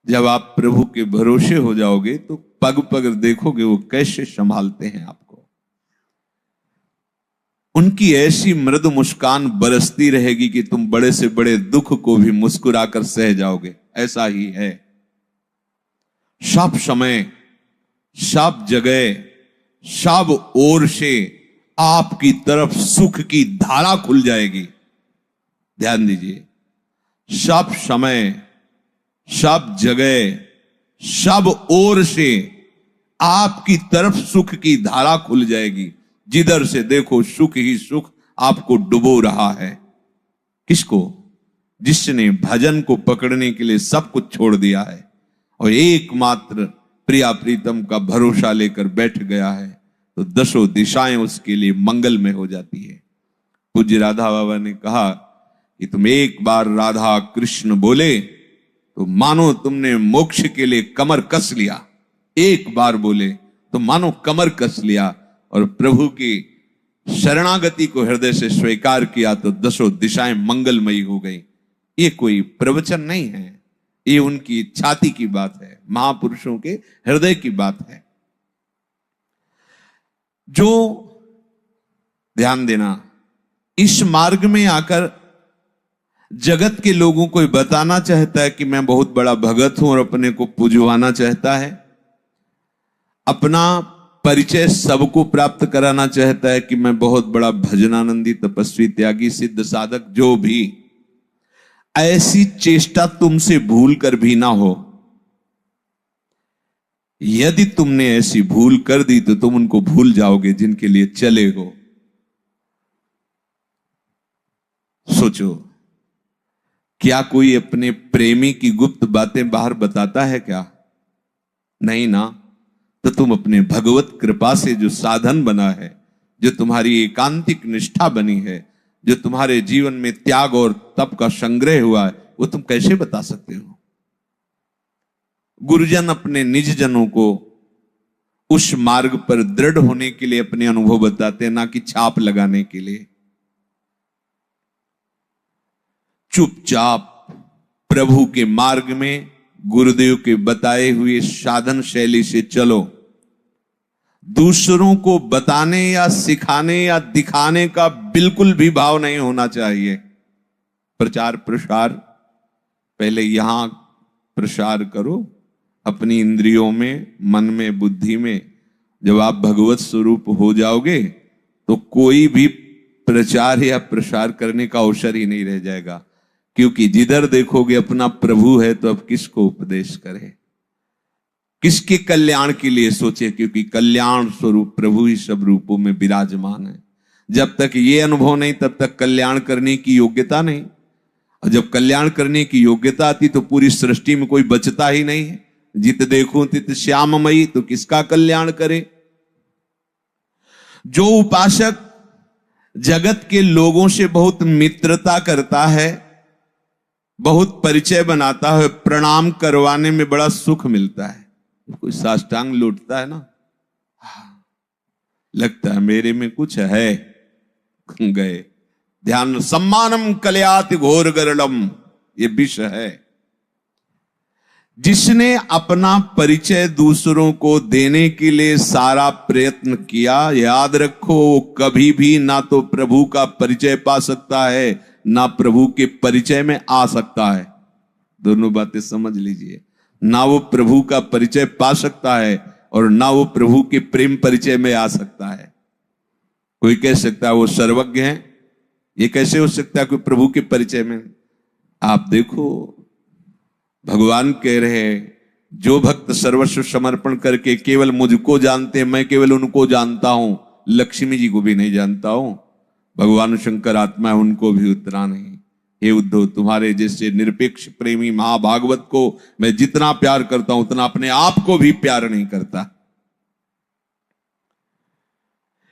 जब आप प्रभु के भरोसे हो जाओगे तो पग पग देखोगे वो कैसे संभालते हैं आपको। उनकी ऐसी मृदु मुस्कान बरसती रहेगी कि तुम बड़े से बड़े दुख को भी मुस्कुराकर सह जाओगे। ऐसा ही है, सब समय, सब जगह, सब ओर से आपकी तरफ सुख की धारा खुल जाएगी। ध्यान दीजिए, सब समय, सब जगह, सब ओर से आपकी तरफ सुख की धारा खुल जाएगी। जिधर से देखो सुख ही सुख आपको डुबो रहा है। किसको? जिसने भजन को पकड़ने के लिए सब कुछ छोड़ दिया है और एकमात्र प्रिया प्रीतम का भरोसा लेकर बैठ गया है, तो दसों दिशाएं उसके लिए मंगलमय हो जाती है। पूज्य राधा बाबा ने कहा कि तुम एक बार राधा कृष्ण बोले तो मानो तुमने मोक्ष के लिए कमर कस लिया। एक बार बोले तो मानो कमर कस लिया और प्रभु की शरणागति को हृदय से स्वीकार किया तो दसों दिशाएं मंगलमयी हो गई। ये कोई प्रवचन नहीं है, ये उनकी छाती की बात है, महापुरुषों के हृदय की बात है। जो ध्यान देना, इस मार्ग में आकर जगत के लोगों को बताना चाहता है कि मैं बहुत बड़ा भगत हूं और अपने को पुजवाना चाहता है, अपना परिचय सबको प्राप्त कराना चाहता है कि मैं बहुत बड़ा भजनानंदी, तपस्वी, त्यागी, सिद्ध साधक, जो भी, ऐसी चेष्टा तुमसे भूल कर भी ना हो। यदि तुमने ऐसी भूल कर दी तो तुम उनको भूल जाओगे जिनके लिए चले हो। सोचो, क्या कोई अपने प्रेमी की गुप्त बातें बाहर बताता है क्या? नहीं ना। तो तुम अपने भगवत कृपा से जो साधन बना है, जो तुम्हारी एकांतिक निष्ठा बनी है, जो तुम्हारे जीवन में त्याग और तप का संग्रह हुआ है, वो तुम कैसे बता सकते हो? गुरुजन अपने निज जनों को उस मार्ग पर दृढ़ होने के लिए अपने अनुभव बताते हैं, ना कि छाप लगाने के लिए। चुपचाप प्रभु के मार्ग में गुरुदेव के बताए हुए साधन शैली से चलो। दूसरों को बताने या सिखाने या दिखाने का बिल्कुल भी भाव नहीं होना चाहिए। प्रचार प्रसार पहले यहां प्रसार करो, अपनी इंद्रियों में, मन में, बुद्धि में। जब आप भगवत स्वरूप हो जाओगे तो कोई भी प्रचार या प्रसार करने का अवसर ही नहीं रह जाएगा, क्योंकि जिधर देखोगे अपना प्रभु है, तो अब किसको उपदेश करें, किसके कल्याण के लिए सोचे, क्योंकि कल्याण स्वरूप प्रभु ही सब रूपों में विराजमान है। जब तक ये अनुभव नहीं, तब तक कल्याण करने की योग्यता नहीं, और जब कल्याण करने की योग्यता आती तो पूरी सृष्टि में कोई बचता ही नहीं है। जित देखो तित श्याममयी, तो किसका कल्याण करे? जो उपासक जगत के लोगों से बहुत मित्रता करता है, बहुत परिचय बनाता है, प्रणाम करवाने में बड़ा सुख मिलता है। कोई साष्टांग लौटता है ना, लगता है मेरे में कुछ है, गए। ध्यान, सम्मानम कल्याति घोर गरलम, ये विष है। जिसने अपना परिचय दूसरों को देने के लिए सारा प्रयत्न किया, याद रखो वो कभी भी ना तो प्रभु का परिचय पा सकता है, ना प्रभु के परिचय में आ सकता है। दोनों बातें समझ लीजिए, ना वो प्रभु का परिचय पा सकता है और ना वो प्रभु के प्रेम परिचय में आ सकता है। कोई कह सकता है वो सर्वज्ञ है, ये कैसे हो सकता है कोई प्रभु के परिचय में? आप देखो, भगवान कह रहे हैं, जो भक्त सर्वस्व समर्पण करके केवल मुझको जानते हैं, मैं केवल उनको जानता हूं, लक्ष्मी जी को भी नहीं जानता हूं, भगवान शंकर आत्मा है, उनको भी उतना नहीं। हे उद्धव, तुम्हारे जैसे निरपेक्ष प्रेमी महाभागवत को मैं जितना प्यार करता हूं, उतना अपने आप को भी प्यार नहीं करता।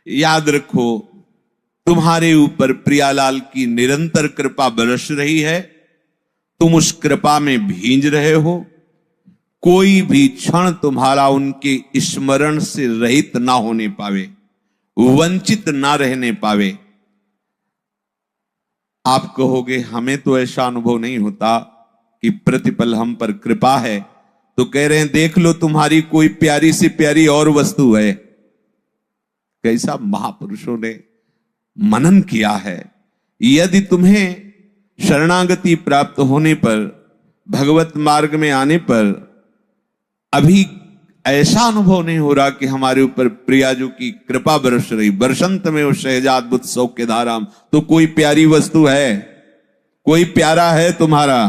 याद रखो, तुम्हारे ऊपर प्रियालाल की निरंतर कृपा बरस रही है, तुम उस कृपा में भींज रहे हो। कोई भी क्षण तुम्हारा उनके स्मरण से रहित ना होने पावे, वंचित ना रहने पावे। आप कहोगे हमें तो ऐसा अनुभव नहीं होता कि प्रतिपल हम पर कृपा है, तो कह रहे हैं देख लो तुम्हारी कोई प्यारी से प्यारी और वस्तु है। कैसा महापुरुषों ने मनन किया है। यदि तुम्हें शरणागति प्राप्त होने पर, भगवत मार्ग में आने पर अभी ऐसा अनुभव नहीं हो रहा कि हमारे ऊपर प्रियाजू की कृपा बरस रही, बरसंत में वो सहजाद्भुत सौख्य धाराम, तो कोई प्यारी वस्तु है, कोई प्यारा है तुम्हारा।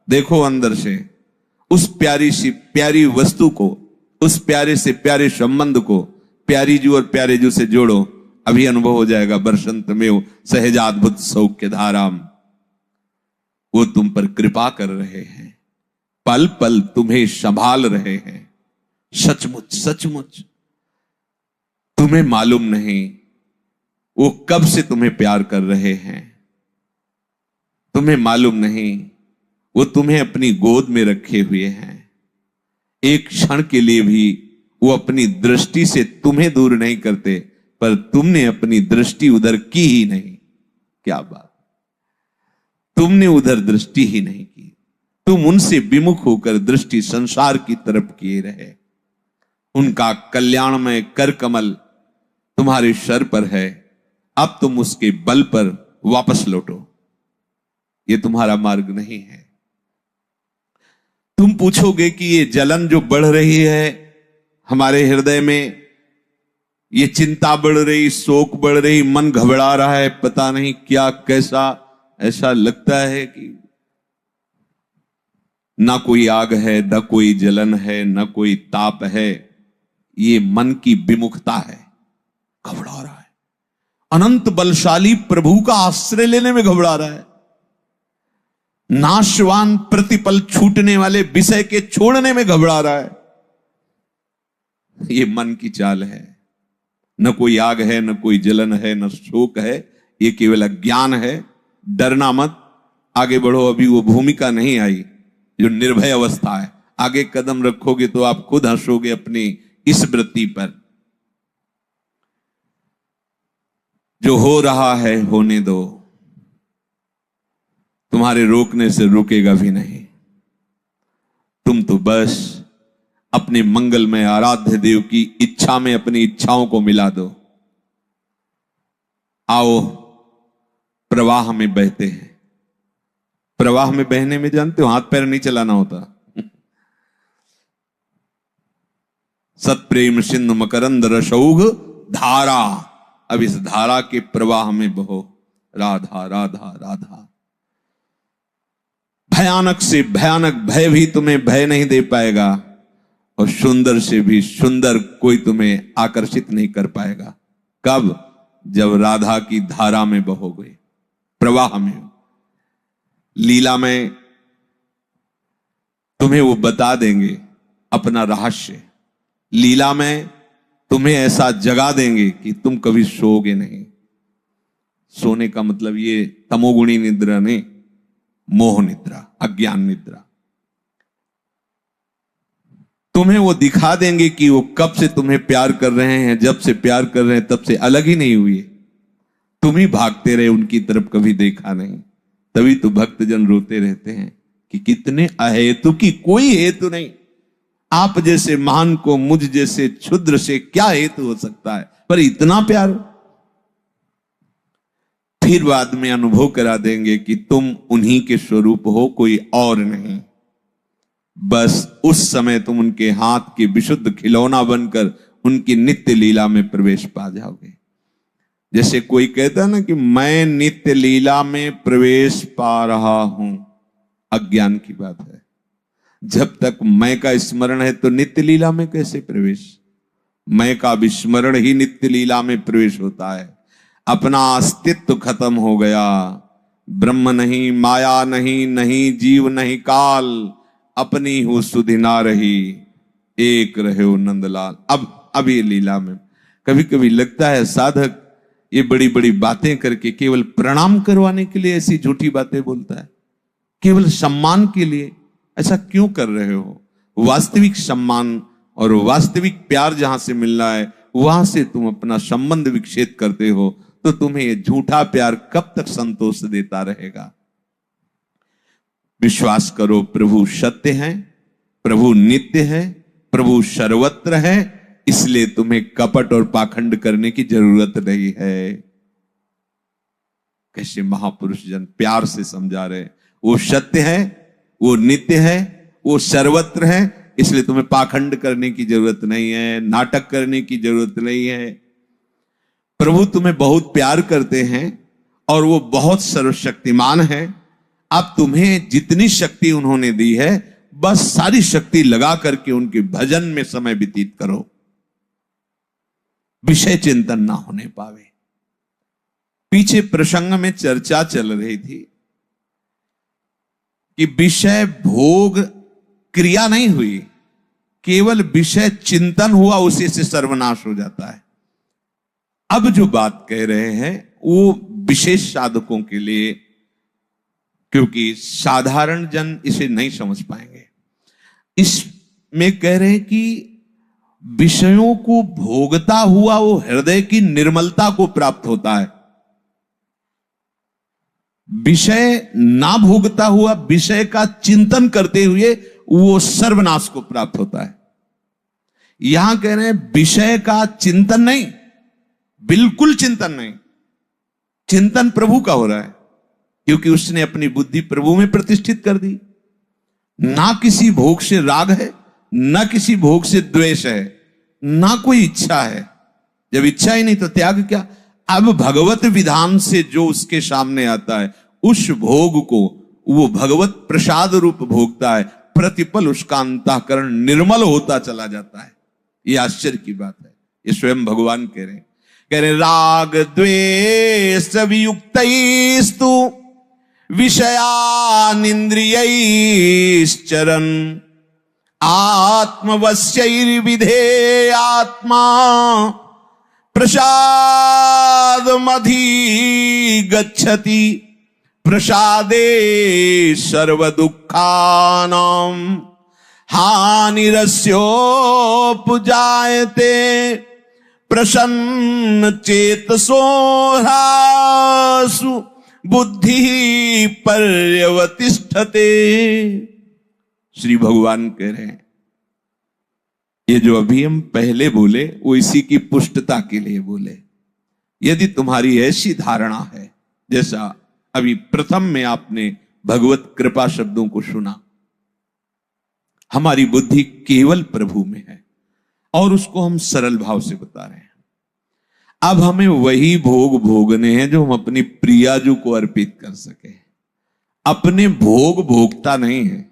देखो अंदर से उस प्यारी सी प्यारी वस्तु को, उस प्यारे से प्यारे संबंध को प्यारी जू और प्यारे जू से जोड़ो, अभी अनुभव हो जाएगा बरसंत में वो सहजाद्भुत सौख्य धाराम। वो तुम पर कृपा कर रहे हैं, पल पल तुम्हें संभाल रहे हैं। सचमुच सचमुच तुम्हें मालूम नहीं वो कब से तुम्हें प्यार कर रहे हैं, तुम्हें मालूम नहीं वो तुम्हें अपनी गोद में रखे हुए हैं। एक क्षण के लिए भी वो अपनी दृष्टि से तुम्हें दूर नहीं करते, पर तुमने अपनी दृष्टि उधर की ही नहीं। क्या बात, तुमने उधर दृष्टि ही नहीं की, तुम उनसे विमुख होकर दृष्टि संसार की तरफ किए रहे। उनका कल्याणमय कर कमल तुम्हारे सर पर है, अब तुम उसके बल पर वापस लौटो। ये तुम्हारा मार्ग नहीं है। तुम पूछोगे कि ये जलन जो बढ़ रही है हमारे हृदय में, ये चिंता बढ़ रही, शोक बढ़ रही, मन घबरा रहा है, पता नहीं क्या कैसा, ऐसा लगता है कि ना कोई आग है, ना कोई जलन है, ना कोई ताप है। ये मन की विमुखता है, घबरा रहा है। अनंत बलशाली प्रभु का आश्रय लेने में घबरा रहा है। नाशवान प्रतिपल छूटने वाले विषय के छोड़ने में घबरा रहा है। ये मन की चाल है। न कोई आग है, न कोई जलन है, न शोक है, ये केवल अज्ञान है। डरना मत, आगे बढ़ो। अभी वो भूमिका नहीं आई जो निर्भय अवस्था है। आगे कदम रखोगे तो आप खुद हंसोगे अपनी इस वृत्ति पर। जो हो रहा है होने दो, तुम्हारे रोकने से रुकेगा भी नहीं। तुम तो बस अपने मंगलमय आराध्य देव की इच्छा में अपनी इच्छाओं को मिला दो। आओ प्रवाह में बहते हैं। प्रवाह में बहने में जानते हो हाथ पैर नहीं चलाना होता। सत्प्रेम सिंधु मकरंद रसौघ धारा। अब इस धारा के प्रवाह में बहो। राधा राधा राधा। भयानक से भयानक भय भी तुम्हें भय नहीं दे पाएगा, और सुंदर से भी सुंदर कोई तुम्हें आकर्षित नहीं कर पाएगा। कब? जब राधा की धारा में बहोगे, प्रवाह में, लीला में। तुम्हें वो बता देंगे अपना रहस्य। लीला में तुम्हें ऐसा जगा देंगे कि तुम कभी सोओगे नहीं। सोने का मतलब ये तमोगुणी निद्रा नहीं, मोह निद्रा, अज्ञान निद्रा। तुम्हें वो दिखा देंगे कि वो कब से तुम्हें प्यार कर रहे हैं। जब से प्यार कर रहे हैं तब से अलग ही नहीं हुए। तुम ही भागते रहे, उनकी तरफ कभी देखा नहीं। तभी तो भक्तजन रोते रहते हैं कि कितने अहेतु की कोई हेतु नहीं। आप जैसे महान को मुझ जैसे क्षुद्र से क्या हेतु हो सकता है, पर इतना प्यार। फिर बाद में अनुभव करा देंगे कि तुम उन्हीं के स्वरूप हो, कोई और नहीं। बस उस समय तुम उनके हाथ के विशुद्ध खिलौना बनकर उनकी नित्य लीला में प्रवेश पा जाओगे। जैसे कोई कहता है ना कि मैं नित्य लीला में प्रवेश पा रहा हूं, अज्ञान की बात है। जब तक मैं का स्मरण है तो नित्य लीला में कैसे प्रवेश? मैं का विस्मरण ही नित्य लीला में प्रवेश होता है। अपना अस्तित्व खत्म हो गया। ब्रह्म नहीं, माया नहीं, नहीं जीव नहीं काल, अपनी हूं सुधि ना रही, एक रहे हो नंदलाल। अब ये लीला में कभी कभी लगता है साधक ये बड़ी बड़ी बातें करके केवल प्रणाम करवाने के लिए ऐसी झूठी बातें बोलता है, केवल सम्मान के लिए। ऐसा क्यों कर रहे हो? वास्तविक सम्मान और वास्तविक प्यार जहां से मिल रहा है वहां से तुम अपना संबंध विक्षेप करते हो, तो तुम्हें ये झूठा प्यार कब तक संतोष देता रहेगा? विश्वास करो प्रभु सत्य हैं, प्रभु नित्य है, प्रभु सर्वत्र है, इसलिए तुम्हें कपट और पाखंड करने की जरूरत नहीं है। कैसे महापुरुष जन प्यार से समझा रहे, वो सत्य है, वो नित्य है, वो सर्वत्र है, इसलिए तुम्हें पाखंड करने की जरूरत नहीं है, नाटक करने की जरूरत नहीं है। प्रभु तुम्हें बहुत प्यार करते हैं और वो बहुत सर्वशक्तिमान है। अब तुम्हें जितनी शक्ति उन्होंने दी है, बस सारी शक्ति लगा करके उनके भजन में समय व्यतीत करो, विषय चिंतन ना होने पावे। पीछे प्रसंग में चर्चा चल रही थी कि विषय भोग क्रिया नहीं हुई, केवल विषय चिंतन हुआ, उसी से सर्वनाश हो जाता है। अब जो बात कह रहे हैं वो विशेष साधकों के लिए, क्योंकि साधारण जन इसे नहीं समझ पाएंगे। इसमें कह रहे हैं कि विषयों को भोगता हुआ वो हृदय की निर्मलता को प्राप्त होता है। विषय ना भोगता हुआ विषय का चिंतन करते हुए वो सर्वनाश को प्राप्त होता है। यहां कह रहे हैं विषय का चिंतन नहीं, बिल्कुल चिंतन नहीं। चिंतन प्रभु का हो रहा है, क्योंकि उसने अपनी बुद्धि प्रभु में प्रतिष्ठित कर दी। ना किसी भोग से राग है, ना किसी भोग से द्वेष है, ना कोई इच्छा है। जब इच्छा ही नहीं तो त्याग क्या। अब भगवत विधान से जो उसके सामने आता है, उस भोग को वो भगवत प्रसाद रूप भोगता है, प्रतिपल उसका अंतःकरण निर्मल होता चला जाता है। ये आश्चर्य की बात है। ये स्वयं भगवान कह रहे राग द्वेष वियुक्तैस्तु विषयानिन्द्रियैश्चरन् आत्मवश्यैर्विधेयात्मा प्रसादमधिगच्छति प्रसादे सर्वदुःखानां हानिरस्योपजायते प्रसन्न चेतसो ह्रासु बुद्धि पर्यवतिष्ठते। श्री भगवान कह रहे हैं ये जो अभी हम पहले बोले वो इसी की पुष्टता के लिए बोले। यदि तुम्हारी ऐसी धारणा है, जैसा अभी प्रथम में आपने भगवत कृपा शब्दों को सुना, हमारी बुद्धि केवल प्रभु में है और उसको हम सरल भाव से बता रहे हैं। अब हमें वही भोग भोगने हैं जो हम अपनी प्रियाजू को अर्पित कर सके। अपने भोग भोगता नहीं है,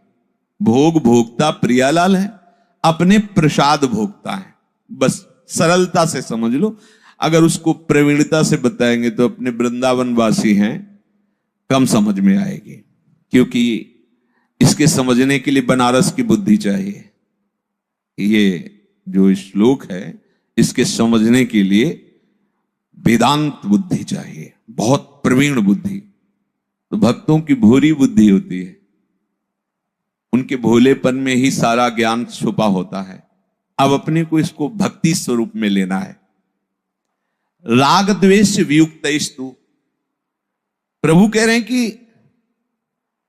भोग भोगता प्रियालाल है, अपने प्रसाद भोगता है। बस सरलता से समझ लो। अगर उसको प्रवीणता से बताएंगे तो अपने वृंदावन वासी हैं, कम समझ में आएगी, क्योंकि इसके समझने के लिए बनारस की बुद्धि चाहिए। ये जो श्लोक है इसके समझने के लिए वेदांत बुद्धि चाहिए, बहुत प्रवीण बुद्धि। तो भक्तों की भूरी बुद्धि होती है, उनके भोलेपन में ही सारा ज्ञान छुपा होता है। अब अपने को इसको भक्ति स्वरूप में लेना है। राग द्वेष वियुक्तैस्तु, प्रभु कह रहे हैं कि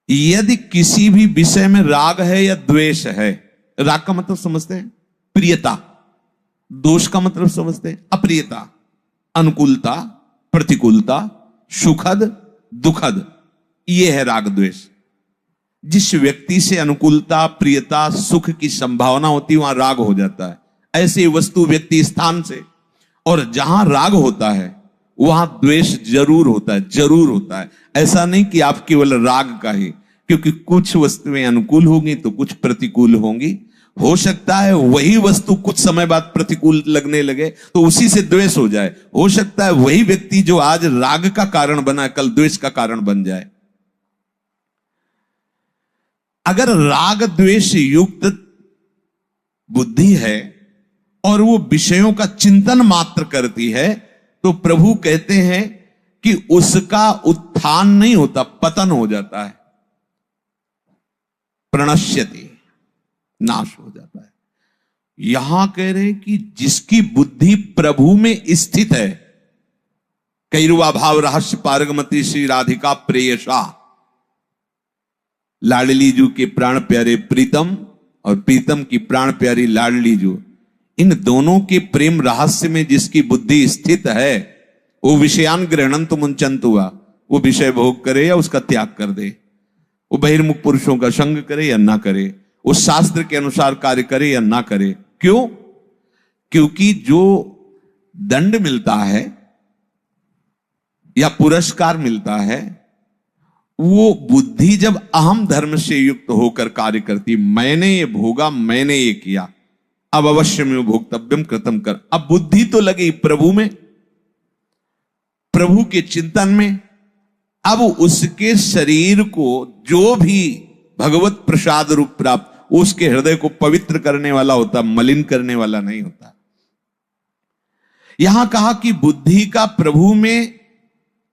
यदि किसी भी विषय में राग है या द्वेष है, राग का मतलब समझते हैं प्रियता, दोष का मतलब समझते हैं अप्रियता, अनुकूलता, प्रतिकूलता, सुखद दुखद, ये है राग द्वेष। जिस व्यक्ति से अनुकूलता, प्रियता, सुख की संभावना होती है वहां राग हो जाता है। ऐसे वस्तु, व्यक्ति, स्थान से, और जहां राग होता है वहां द्वेष जरूर होता है, जरूर होता है। ऐसा नहीं कि आप केवल राग का ही, क्योंकि कुछ वस्तुएं अनुकूल होंगी तो कुछ प्रतिकूल होंगी। हो सकता है वही वस्तु कुछ समय बाद प्रतिकूल लगने लगे तो उसी से द्वेष हो जाए। हो सकता है वही व्यक्ति जो आज राग का कारण बना कल द्वेष का कारण बन जाए। अगर राग द्वेष युक्त बुद्धि है और वो विषयों का चिंतन मात्र करती है तो प्रभु कहते हैं कि उसका उत्थान नहीं होता, पतन हो जाता है, प्रणश्यति, नाश हो जाता है। यहां कह रहे हैं कि जिसकी बुद्धि प्रभु में स्थित है, कैरुआ भाव रहस्य पारगमती श्री राधिका प्रेयसा, लाडली जू के प्राण प्यारे प्रीतम और प्रीतम की प्राण प्यारी लाडली जो, इन दोनों के प्रेम रहस्य में जिसकी बुद्धि स्थित है, वो विषयान गृहणंतु मुंचंतु हुआ, वो विषय भोग करे या उसका त्याग कर दे, वो बहिर्मुख पुरुषों का संग करे या ना करे, वो शास्त्र के अनुसार कार्य करे या ना करे। क्यों? क्योंकि जो दंड मिलता है या पुरस्कार मिलता है, वो बुद्धि जब अहम धर्म से युक्त होकर कार्य करती, मैंने ये भोगा, मैंने ये किया, अब अवश्य में भोक्तव्यम कृतम कर। अब बुद्धि तो लगी प्रभु में, प्रभु के चिंतन में। अब उसके शरीर को जो भी भगवत प्रसाद रूप प्राप्त, उसके हृदय को पवित्र करने वाला होता, मलिन करने वाला नहीं होता। यहां कहा कि बुद्धि का प्रभु में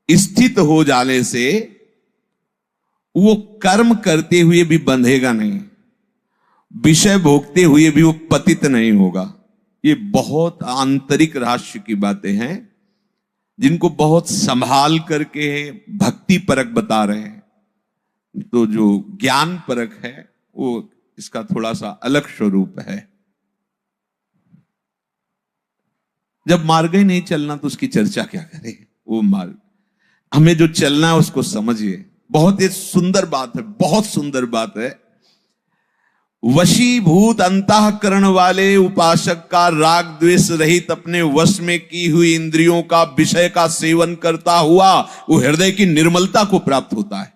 स्थित हो जाने से वो कर्म करते हुए भी बंधेगा नहीं, विषय भोगते हुए भी वो पतित नहीं होगा। ये बहुत आंतरिक रहस्य की बातें हैं, जिनको बहुत संभाल करके भक्ति परक बता रहे हैं। तो जो ज्ञान परक है वो इसका थोड़ा सा अलग स्वरूप है। जब मार्ग ही नहीं चलना तो उसकी चर्चा क्या करें। वो मार्ग हमें जो चलना है उसको समझिए। बहुत ही सुंदर बात है, बहुत सुंदर बात है। वशीभूत अंतःकरण वाले उपासक का राग द्वेष रहित अपने वश में की हुई इंद्रियों का विषय का सेवन करता हुआ वो हृदय की निर्मलता को प्राप्त होता है।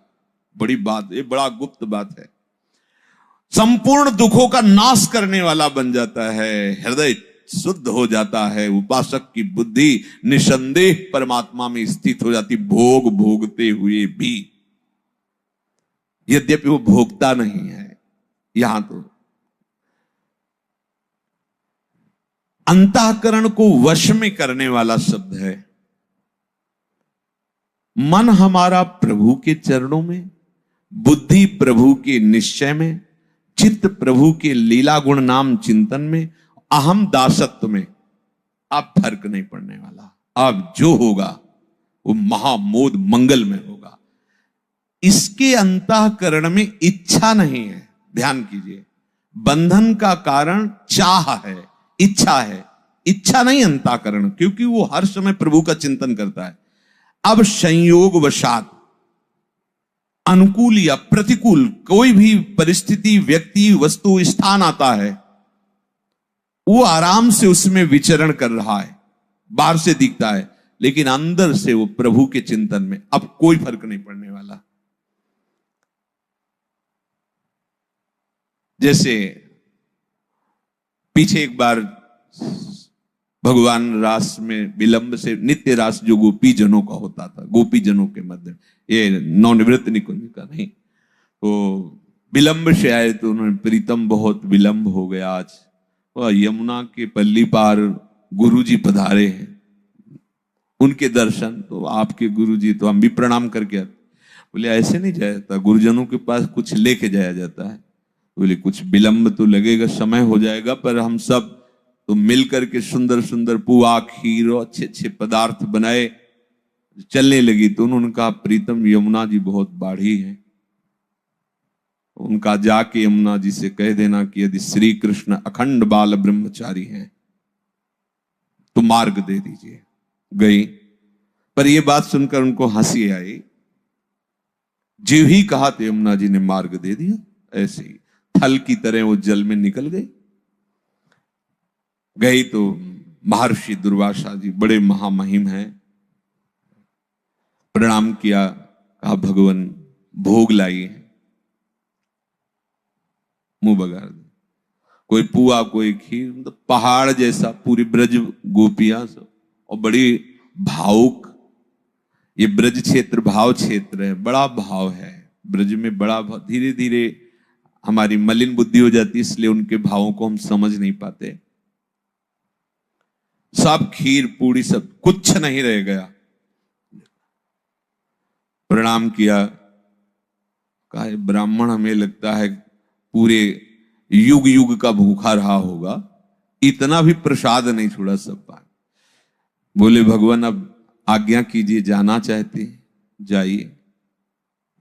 बड़ी बात, ये बड़ा गुप्त बात है। संपूर्ण दुखों का नाश करने वाला बन जाता है, हृदय शुद्ध हो जाता है। उपासक की बुद्धि निसंदेह परमात्मा में स्थित हो जाती, भोग भोगते हुए भी। यद्यपि वो भोगता नहीं है, यहां तो अंतःकरण को वश में करने वाला शब्द है। मन हमारा प्रभु के चरणों में, बुद्धि प्रभु के निश्चय में, चित्त प्रभु के लीला गुण नाम चिंतन में, अहम दासत्व में। अब फर्क नहीं पड़ने वाला। अब जो होगा वो महामोद मंगल में होगा। इसके अंतःकरण में इच्छा नहीं है। ध्यान कीजिए, बंधन का कारण चाह है, इच्छा है। इच्छा नहीं अंतःकरण, क्योंकि वो हर समय प्रभु का चिंतन करता है। अब संयोग वशात अनुकूल या प्रतिकूल कोई भी परिस्थिति, व्यक्ति, वस्तु, स्थान आता है, वो आराम से उसमें विचरण कर रहा है। बाहर से दिखता है, लेकिन अंदर से वो प्रभु के चिंतन में। अब कोई फर्क नहीं पड़ने वाला। जैसे पीछे एक बार भगवान रास में विलंब से, नित्य रास जो गोपी जनों का होता था, गोपी जनों के मध्य, ये नवनिवृत्त निकुंज का नहीं, तो विलंब से आए तो उन्होंने, प्रीतम बहुत विलंब हो गया आज, और यमुना के पल्ली पार गुरुजी पधारे हैं, उनके दर्शन, तो आपके गुरुजी, तो हम भी प्रणाम करके आते। बोले ऐसे नहीं जाया जाता, गुरुजनों के पास कुछ लेके जाया जाता है। बोले कुछ विलंब तो लगेगा, समय हो जाएगा, पर हम सब तो मिल करके सुंदर सुंदर पुआ, खीर और अच्छे अच्छे पदार्थ बनाए, चलने लगी। तो उन्होंने कहा, प्रीतम यमुना जी बहुत बाढ़ी है, उनका जाके यमुना जी से कह देना कि यदि श्री कृष्ण अखंड बाल ब्रह्मचारी हैं तो मार्ग दे दीजिए। गई, पर यह बात सुनकर उनको हंसी आई। जो ही कहा तो यमुना जी ने मार्ग दे दिया। ऐसे ही थल की तरह वो जल में निकल गई। गई तो महर्षि दुर्वासा जी बड़े महामहिम हैं, प्रणाम किया, कहा भगवान भोग लाई है, मुंह बगाड़ दे। कोई पुआ, कोई खीर, मतलब पहाड़ जैसा पूरी ब्रज गोपियां सब, और बड़ी भावुक। ये ब्रज क्षेत्र भाव क्षेत्र है, बड़ा भाव है ब्रज में, बड़ा भाव। धीरे धीरे हमारी मलिन बुद्धि हो जाती है, इसलिए उनके भावों को हम समझ नहीं पाते। सब खीर पूड़ी सब कुछ नहीं रह गया। प्रणाम किया, कहा ब्राह्मण हमें लगता है पूरे युग युग का भूखा रहा होगा, इतना भी प्रसाद नहीं छोड़ा सब पान। बोले भगवान अब आज्ञा कीजिए, जाना चाहते जाइए।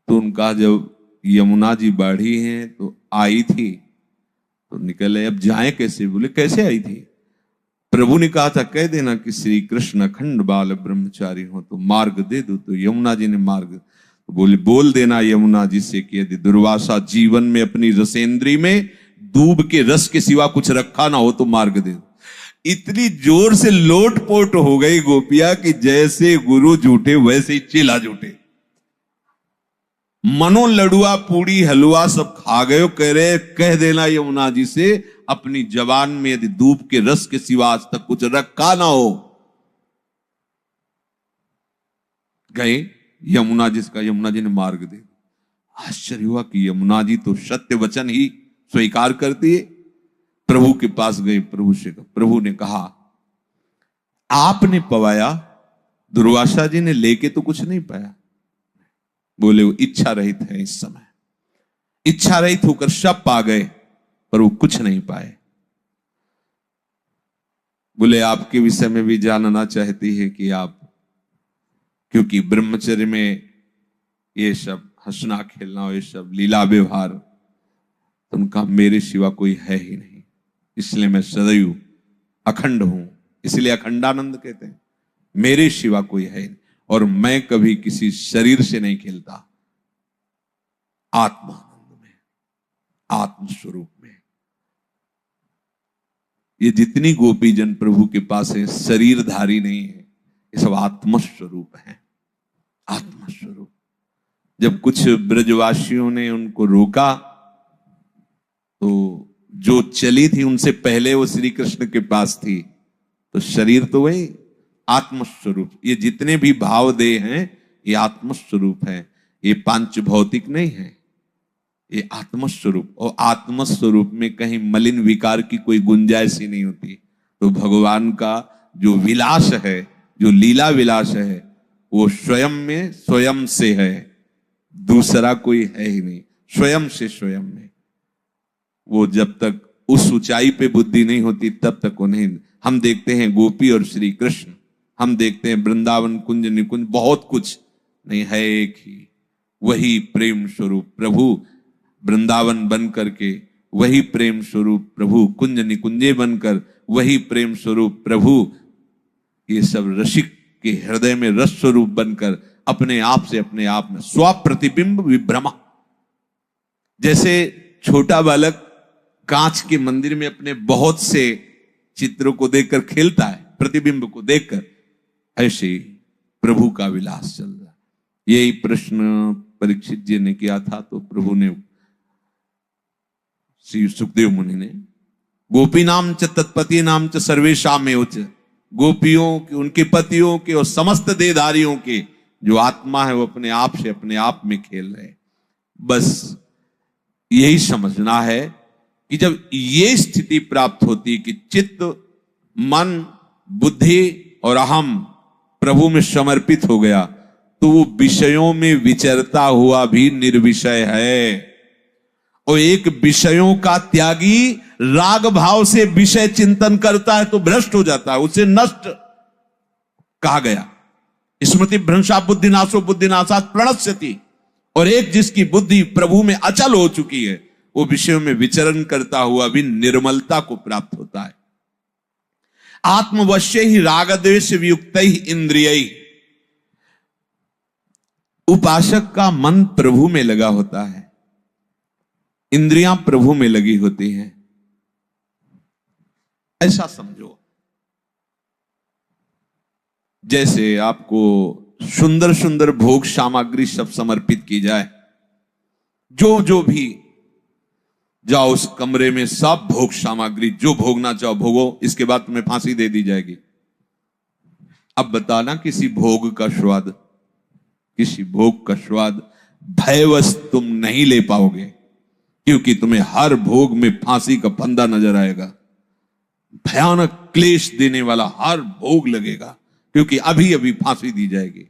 तो उनका जब यमुना जी बाढ़ी हैं तो आई थी, तो निकले, अब जाए कैसे? बोले कैसे आई थी? प्रभु ने कहा था कह देना कि श्री कृष्ण अखंड बाल ब्रह्मचारी हो तो मार्ग दे दो। तो यमुना जी ने मार्ग, तो बोले बोल देना यमुना जी से कि यदि दुर्वासा जीवन में अपनी रसेंद्री में दूब के रस के सिवा कुछ रखा ना हो तो मार्ग दे दो। इतनी जोर से लोटपोट हो गई गोपिया कि जैसे गुरु झूठे वैसे ही चेला झूठे। मनो लडुआ पूड़ी हलवा सब खा गए। कह रहे कह देना यमुना जी से अपनी जबान में यदि दूब के रस के सिवा आज तक कुछ रखा ना हो। गए यमुना जी ने मार्ग दे। आश्चर्य हुआ कि यमुना जी तो सत्य वचन ही स्वीकार करती है। प्रभु के पास गए, प्रभु ने कहा आपने पवाया, दुर्वासा जी ने लेके तो कुछ नहीं पाया। बोले वो इच्छा रहित है, इस समय इच्छा रहित होकर सब पा गए पर वो कुछ नहीं पाए। बोले आपके विषय में भी जानना चाहती है कि आप, क्योंकि ब्रह्मचर्य में ये सब हंसना खेलना, ये सब लीला व्यवहार, तो उनका मेरे सिवा कोई है ही नहीं, इसलिए मैं सदैव अखंड हूं, इसलिए अखंडानंद कहते हैं। मेरे सिवा कोई है नहीं और मैं कभी किसी शरीर से नहीं खेलता, आत्मानंद में, आत्मस्वरूप में। ये जितनी गोपी जन प्रभु के पास है शरीरधारी नहीं है, ये सब आत्मस्वरूप है, आत्मस्वरूप। जब कुछ ब्रजवासियों ने उनको रोका तो जो चली थी उनसे पहले वो श्री कृष्ण के पास थी, तो शरीर तो वही आत्मस्वरूप। ये जितने भी भाव दे हैं ये आत्मस्वरूप है, ये पांच भौतिक नहीं है, ये आत्मस्वरूप। और आत्मस्वरूप में कहीं मलिन विकार की कोई गुंजाइश ही नहीं होती। तो भगवान का जो विलास है, जो लीला विलास है, वो स्वयं में स्वयं से है, दूसरा कोई है ही नहीं, स्वयं से स्वयं में। वो जब तक उस ऊंचाई पे बुद्धि नहीं होती तब तक वो नहीं। हम देखते हैं गोपी और श्री कृष्ण, हम देखते हैं वृंदावन कुंज निकुंज, बहुत कुछ नहीं है, एक ही वही प्रेम स्वरूप प्रभु वृंदावन बन करके, वही प्रेम स्वरूप प्रभु कुंज निकुंजे बनकर, वही प्रेम स्वरूप प्रभु ये सब रसिक के हृदय में रस स्वरूप बनकर अपने आप से अपने आप में स्वप्रतिबिंब विभ्रमा। जैसे छोटा बालक कांच के मंदिर में अपने बहुत से चित्रों को देखकर खेलता है, प्रतिबिंब को देखकर, ऐसे ही प्रभु का विलास चल रहा। यही प्रश्न परीक्षित जी ने किया था, तो प्रभु ने, श्री सुखदेव मुनि ने, गोपी नाम च तत्पति नाम च सर्वेशाम में उच्च, गोपियों के, उनके पतियों के और समस्त देहधारियों के जो आत्मा है वो अपने आप से अपने आप में खेल रहे। बस यही समझना है कि जब ये स्थिति प्राप्त होती कि चित्त, मन, बुद्धि और अहम प्रभु में समर्पित हो गया, तो वो विषयों में विचरता हुआ भी निर्विषय है। और एक विषयों का त्यागी राग भाव से विषय चिंतन करता है तो भ्रष्ट हो जाता है, उसे नष्ट कहा गया। स्मृति भ्रंशा बुद्धिनाशो बुद्धिनाशात् प्रणश्यति। और एक जिसकी बुद्धि प्रभु में अचल हो चुकी है, वो विषयों में विचरण करता हुआ भी निर्मलता को प्राप्त होता है। आत्मवश्य ही राग द्वेष वियुक्त ही इंद्रिय। उपासक का मन प्रभु में लगा होता है, इंद्रियां प्रभु में लगी होती हैं, ऐसा समझो। जैसे आपको सुंदर सुंदर भोग सामग्री सब समर्पित की जाए, जो जो भी जाओ उस कमरे में सब भोग सामग्री, जो भोगना चाहो भोगो, इसके बाद तुम्हें फांसी दे दी जाएगी। अब बताना किसी भोग का स्वाद, किसी भोग का स्वाद भयवश तुम नहीं ले पाओगे, क्योंकि तुम्हें हर भोग में फांसी का फंदा नजर आएगा। भयानक क्लेश देने वाला हर भोग लगेगा, क्योंकि अभी अभी फांसी दी जाएगी।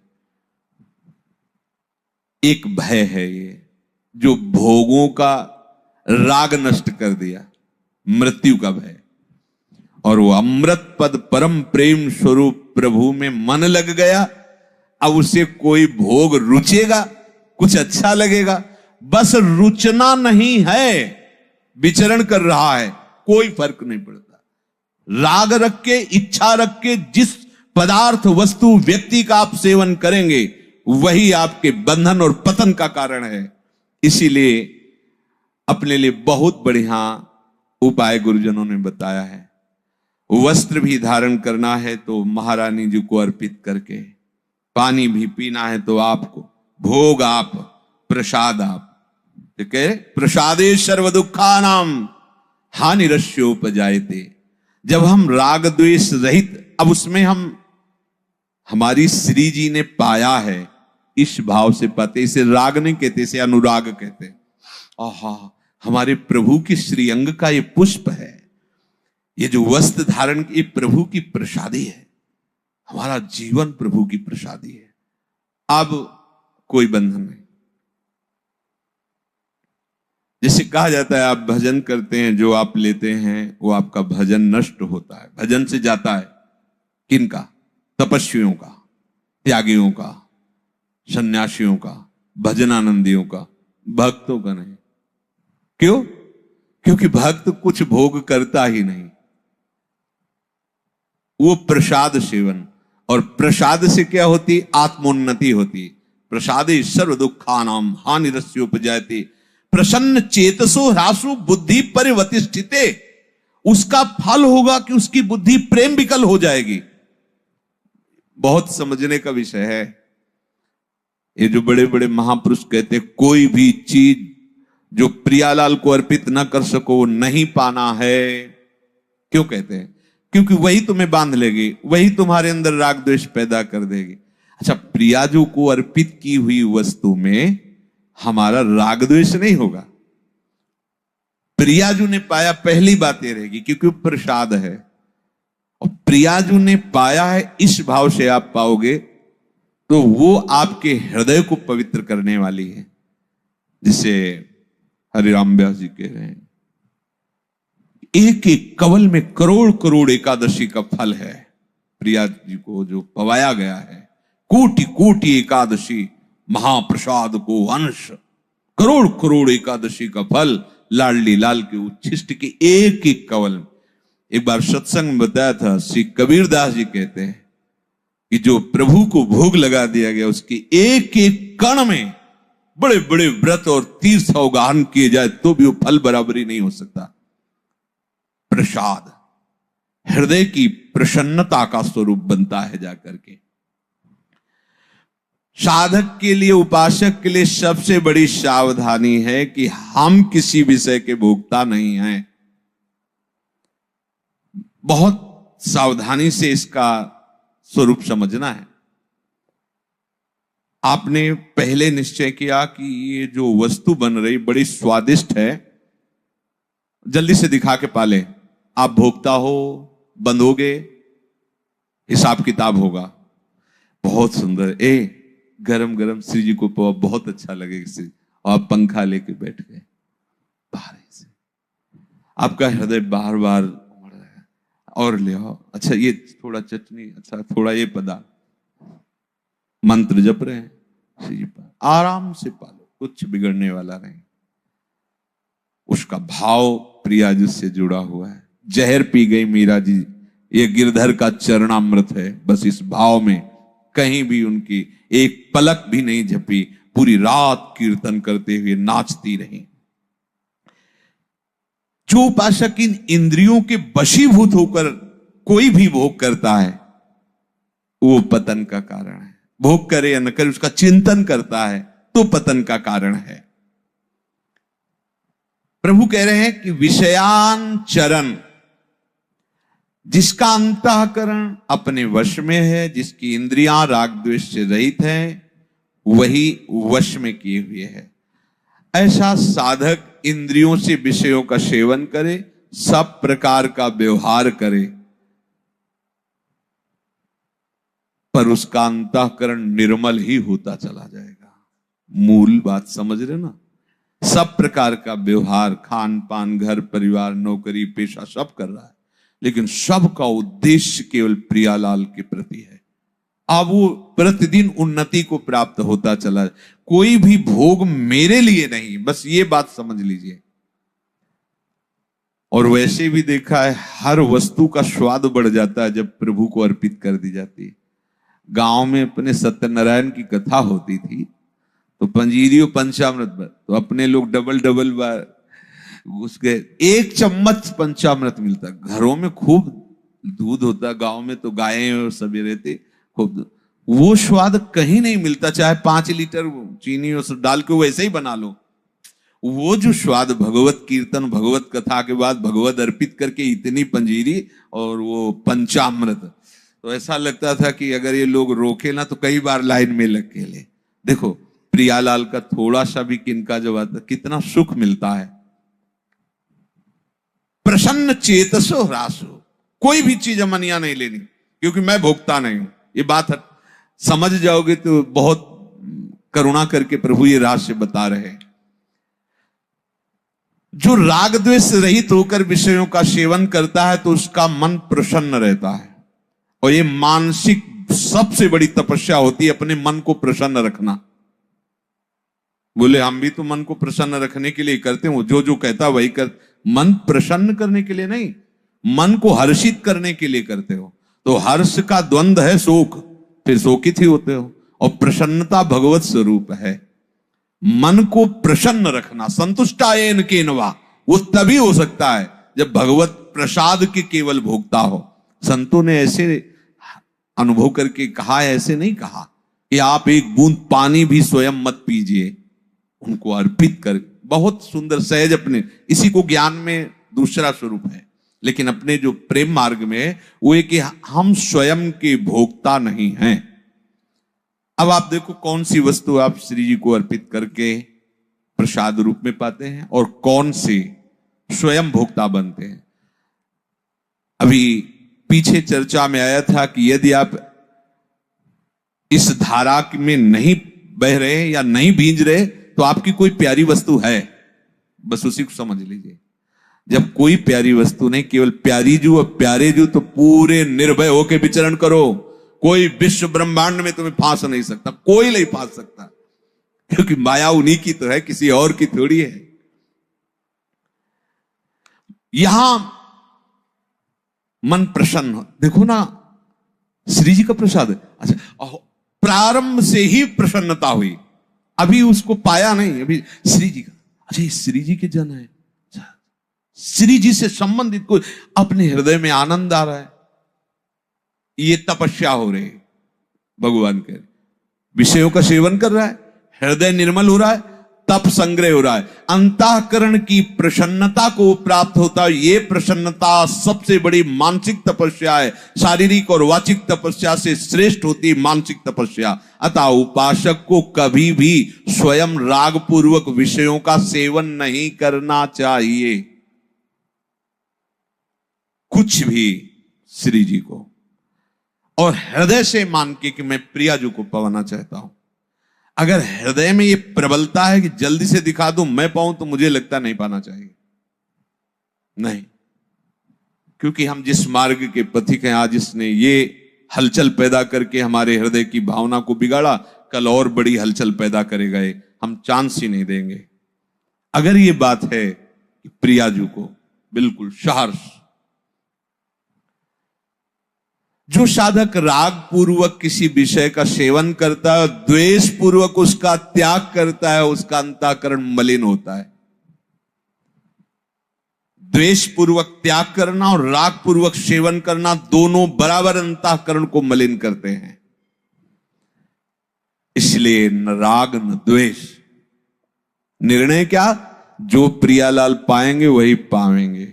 एक भय है ये जो भोगों का राग नष्ट कर दिया, मृत्यु का भय। और वो अमृत पद परम प्रेम स्वरूप प्रभु में मन लग गया, अब उसे कोई भोग रुचेगा, कुछ अच्छा लगेगा, बस रुचना नहीं है, विचरण कर रहा है, कोई फर्क नहीं पड़ता। राग रख के, इच्छा रख के जिस पदार्थ, वस्तु, व्यक्ति का आप सेवन करेंगे वही आपके बंधन और पतन का कारण है। इसीलिए अपने लिए बहुत बढ़िया उपाय गुरुजनों ने बताया है। वस्त्र भी धारण करना है तो महारानी जी को अर्पित करके, पानी भी पीना है तो आपको, भोग आप, प्रसाद आप, ठीक है। प्रसादे सर्व दुखानाम हानिरस्योपजायते। जब हम राग द्वेष रहित, अब उसमें हम, हमारी श्री जी ने पाया है, इस भाव से पाते। इसे राग नहीं कहते, इसे अनुराग कहते। आहा, हमारे प्रभु की श्रीअंग का ये पुष्प है, ये जो वस्त्र धारण की प्रभु की प्रसादी है। हमारा जीवन प्रभु की प्रसादी है। अब कोई बंधन नहीं। जैसे कहा जाता है, आप भजन करते हैं, जो आप लेते हैं वो आपका भजन नष्ट होता है, भजन से जाता है। किनका? तपस्वियों का, त्यागियों का, सन्यासियों का, भजनानंदियों का, भक्तों का नहीं। क्यों? क्योंकि भक्त कुछ भोग करता ही नहीं, वो प्रसाद सेवन, और प्रसाद से क्या होती? आत्मोन्नति होती। प्रसादे सर्व दुखानाम हानिरस्योपजायते प्रसन्न चेतसो ह्रासु बुद्धि परिवतिष्ठिते। उसका फल होगा कि उसकी बुद्धि प्रेम विकल हो जाएगी। बहुत समझने का विषय है। ये जो बड़े बड़े महापुरुष कहते, कोई भी चीज जो प्रियालाल को अर्पित ना कर सको वो नहीं पाना है। क्यों कहते हैं? क्योंकि वही तुम्हें बांध लेगी, वही तुम्हारे अंदर राग द्वेष पैदा कर देगी। अच्छा, प्रियाजू को अर्पित की हुई वस्तु में हमारा राग द्वेष नहीं होगा। प्रियाजू ने पाया, पहली बात ये रहेगी, क्योंकि वो प्रसाद है। और प्रियाजू ने पाया है, इस भाव से आप पाओगे तो वो आपके हृदय को पवित्र करने वाली है। जिसे हरिराम व्यास जी कह रहे हैं, एक एक कवल में करोड़ करोड़ एकादशी का फल है। प्रिया जी को जो पवाया गया है, कोटि कोटि एकादशी महाप्रसाद को अंश, करोड़ करोड़ एकादशी का फल लाडली लाल के उच्छिष्ट के एक एक कवल। एक बार सत्संग में बताया था, श्री कबीरदास जी कहते हैं कि जो प्रभु को भोग लगा दिया गया, उसके एक एक कण में बड़े बड़े व्रत और तीर्थ अवगाहन किए जाए तो भी वो फल बराबरी नहीं हो सकता। प्रसाद हृदय की प्रसन्नता का स्वरूप बनता है जाकर के। साधक के लिए, उपासक के लिए सबसे बड़ी सावधानी है कि हम किसी विषय के भोक्ता नहीं हैं। बहुत सावधानी से इसका स्वरूप समझना है। आपने पहले निश्चय किया कि ये जो वस्तु बन रही बड़ी स्वादिष्ट है, जल्दी से दिखा के पाले। आप भोक्ता हो, बंधोगे, हिसाब किताब होगा। बहुत सुंदर, गरम गरम श्री जी को बहुत अच्छा लगेगा श्री, और आप पंखा लेके बैठ गए बाहर से, आपका हृदय बार बार उमड़ रहा है, और ले आओ, अच्छा ये थोड़ा चटनी, अच्छा थोड़ा ये पदार्थ, मंत्र जप रहे हैं श्री जी पर। आराम से पालो, कुछ बिगड़ने वाला नहीं। उसका भाव प्रिया जी से जुड़ा हुआ है। जहर पी गई मीरा जी, ये गिरधर का चरणामृत है। बस इस भाव में कहीं भी उनकी एक पलक भी नहीं झपी, पूरी रात कीर्तन करते हुए नाचती रही। जो उपासक इन इंद्रियों के वशीभूत होकर कोई भी भोग करता है, वो पतन का कारण है। भोग करे या न करे, उसका चिंतन करता है तो पतन का कारण है। प्रभु कह रहे हैं कि विषयान चरण, जिसका अंतःकरण अपने वश में है, जिसकी इंद्रियां राग द्वेष से रहित हैं, वही वश में किए हुए है। ऐसा साधक इंद्रियों से विषयों का सेवन करे, सब प्रकार का व्यवहार करे, पर उसका अंतःकरण निर्मल ही होता चला जाएगा। मूल बात समझ रहे ना? सब प्रकार का व्यवहार, खान पान, घर परिवार, नौकरी पेशा सब कर रहा है, लेकिन सबका उद्देश्य केवल प्रियालाल के प्रति है। अब वो प्रतिदिन उन्नति को प्राप्त होता चला। कोई भी भोग मेरे लिए नहीं, बस ये बात समझ लीजिए। और वैसे भी देखा है हर वस्तु का स्वाद बढ़ जाता है जब प्रभु को अर्पित कर दी जाती है। गांव में अपने सत्यनारायण की कथा होती थी तो पंजीरी और पंचामृत पर तो अपने लोग डबल डबल बार उसके 1 चम्मच पंचामृत मिलता। घरों में खूब दूध होता, गांव में तो गायें और सभी रहते, खूब वो स्वाद कहीं नहीं मिलता। चाहे 5 लीटर चीनी और डाल के वैसे ही बना लो, वो जो स्वाद भगवत कीर्तन भगवत कथा के बाद भगवत अर्पित करके इतनी पंजीरी और वो पंचामृत, तो ऐसा लगता था कि अगर ये लोग रोके ना तो कई बार लाइन में लग के ले। देखो प्रियालाल का थोड़ा सा भी किनका जब आता कितना सुख मिलता है। प्रसन्न चेतसो ह्रासो, कोई भी चीज अमनिया नहीं लेनी क्योंकि मैं भोगता नहीं हूं। ये बात समझ जाओगे तो बहुत करुणा करके प्रभु ये रहस्य बता रहे हैं। जो राग द्वेष रहित होकर विषयों का सेवन करता है तो उसका मन प्रसन्न रहता है। और ये मानसिक सबसे बड़ी तपस्या होती है, अपने मन को प्रसन्न रखना। बोले हम भी तो मन को प्रसन्न रखने के लिए करते हो, जो जो कहता वही कर। मन प्रसन्न करने के लिए नहीं, मन को हर्षित करने के लिए करते हो। तो हर्ष का द्वंद्व है शोक, फिर शोकित ही होते हो। और प्रसन्नता भगवत स्वरूप है। मन को प्रसन्न रखना, संतुष्टायेन केनवा, वो तभी हो सकता है जब भगवत प्रसाद के केवल भोगता हो। संतों ने ऐसे अनुभव करके कहा है, ऐसे नहीं कहा कि आप एक बूंद पानी भी स्वयं मत पीजिए, उनको अर्पित कर। बहुत सुंदर सहज अपने, इसी को ज्ञान में दूसरा स्वरूप है, लेकिन अपने जो प्रेम मार्ग में है वो है कि हम स्वयं के भोक्ता नहीं हैं। अब आप देखो कौन सी वस्तु आप श्री जी को अर्पित करके प्रसाद रूप में पाते हैं और कौन से स्वयं भोक्ता बनते हैं। अभी पीछे चर्चा में आया था कि यदि आप इस धारा में नहीं बह रहे या नहीं भींज रहे तो आपकी कोई प्यारी वस्तु है, बस उसी को समझ लीजिए। जब कोई प्यारी वस्तु नहीं, केवल प्यारी जू और प्यारे जू, तो पूरे निर्भय होकर विचरण करो। कोई विश्व ब्रह्मांड में तुम्हें फांस नहीं सकता, कोई नहीं फांस सकता, क्योंकि माया उन्हीं की तो है, किसी और की थोड़ी है। यहां मन प्रसन्न हो। देखो ना श्री जी का प्रसाद, अच्छा प्रारंभ से ही प्रसन्नता हुई, अभी उसको पाया नहीं, अभी श्री जी का, अच्छा श्री जी के जन है, श्री जी से संबंधित कोई अपने हृदय में आनंद आ रहा है, ये तपस्या हो रही है। भगवान के विषयों का सेवन कर रहा है, हृदय निर्मल हो रहा है, तप संग्रह हो रहा है, अंतःकरण की प्रसन्नता को प्राप्त होता है। ये प्रसन्नता सबसे बड़ी मानसिक तपस्या है। शारीरिक और वाचिक तपस्या से श्रेष्ठ होती मानसिक तपस्या। अतः उपासक को कभी भी स्वयं राग पूर्वक विषयों का सेवन नहीं करना चाहिए, कुछ भी श्री जी को, और हृदय से मान के कि मैं प्रिया जी को पाना चाहता हूं। अगर हृदय में ये प्रबलता है कि जल्दी से दिखा दूं मैं पाऊं, तो मुझे लगता नहीं पाना चाहिए, नहीं, क्योंकि हम जिस मार्ग के पथिक हैं, आज इसने ये हलचल पैदा करके हमारे हृदय की भावना को बिगाड़ा, कल और बड़ी हलचल पैदा करेगा, हम चांस ही नहीं देंगे। अगर ये बात है कि प्रियाजू को बिल्कुल सहर्ष, जो साधक राग पूर्वक किसी विषय का सेवन करता है, द्वेष पूर्वक उसका त्याग करता है, उसका अंतःकरण मलिन होता है। द्वेष पूर्वक त्याग करना और राग पूर्वक सेवन करना दोनों बराबर अंतःकरण को मलिन करते हैं। इसलिए न राग न द्वेष। निर्णय क्या? जो प्रियालाल पाएंगे वही पावेंगे।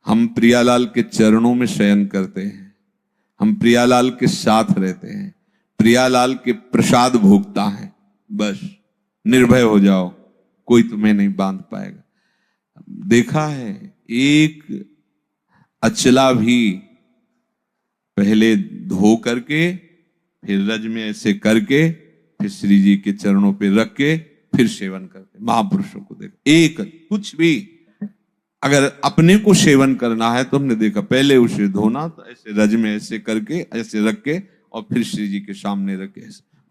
हम प्रियालाल के चरणों में शयन करते हैं, हम प्रियालाल के साथ रहते हैं, प्रियालाल के प्रसाद भोगता है, बस निर्भय हो जाओ, कोई तुम्हें नहीं बांध पाएगा। देखा है एक अचला भी पहले धो करके, फिर रज में ऐसे करके, फिर श्री जी के चरणों पे रख के फिर सेवन करते। महापुरुषों को देखो, एक कुछ भी अगर अपने को सेवन करना है तो हमने देखा पहले उसे धोना, तो ऐसे रज में ऐसे करके ऐसे रख के और फिर श्री जी के सामने रख के,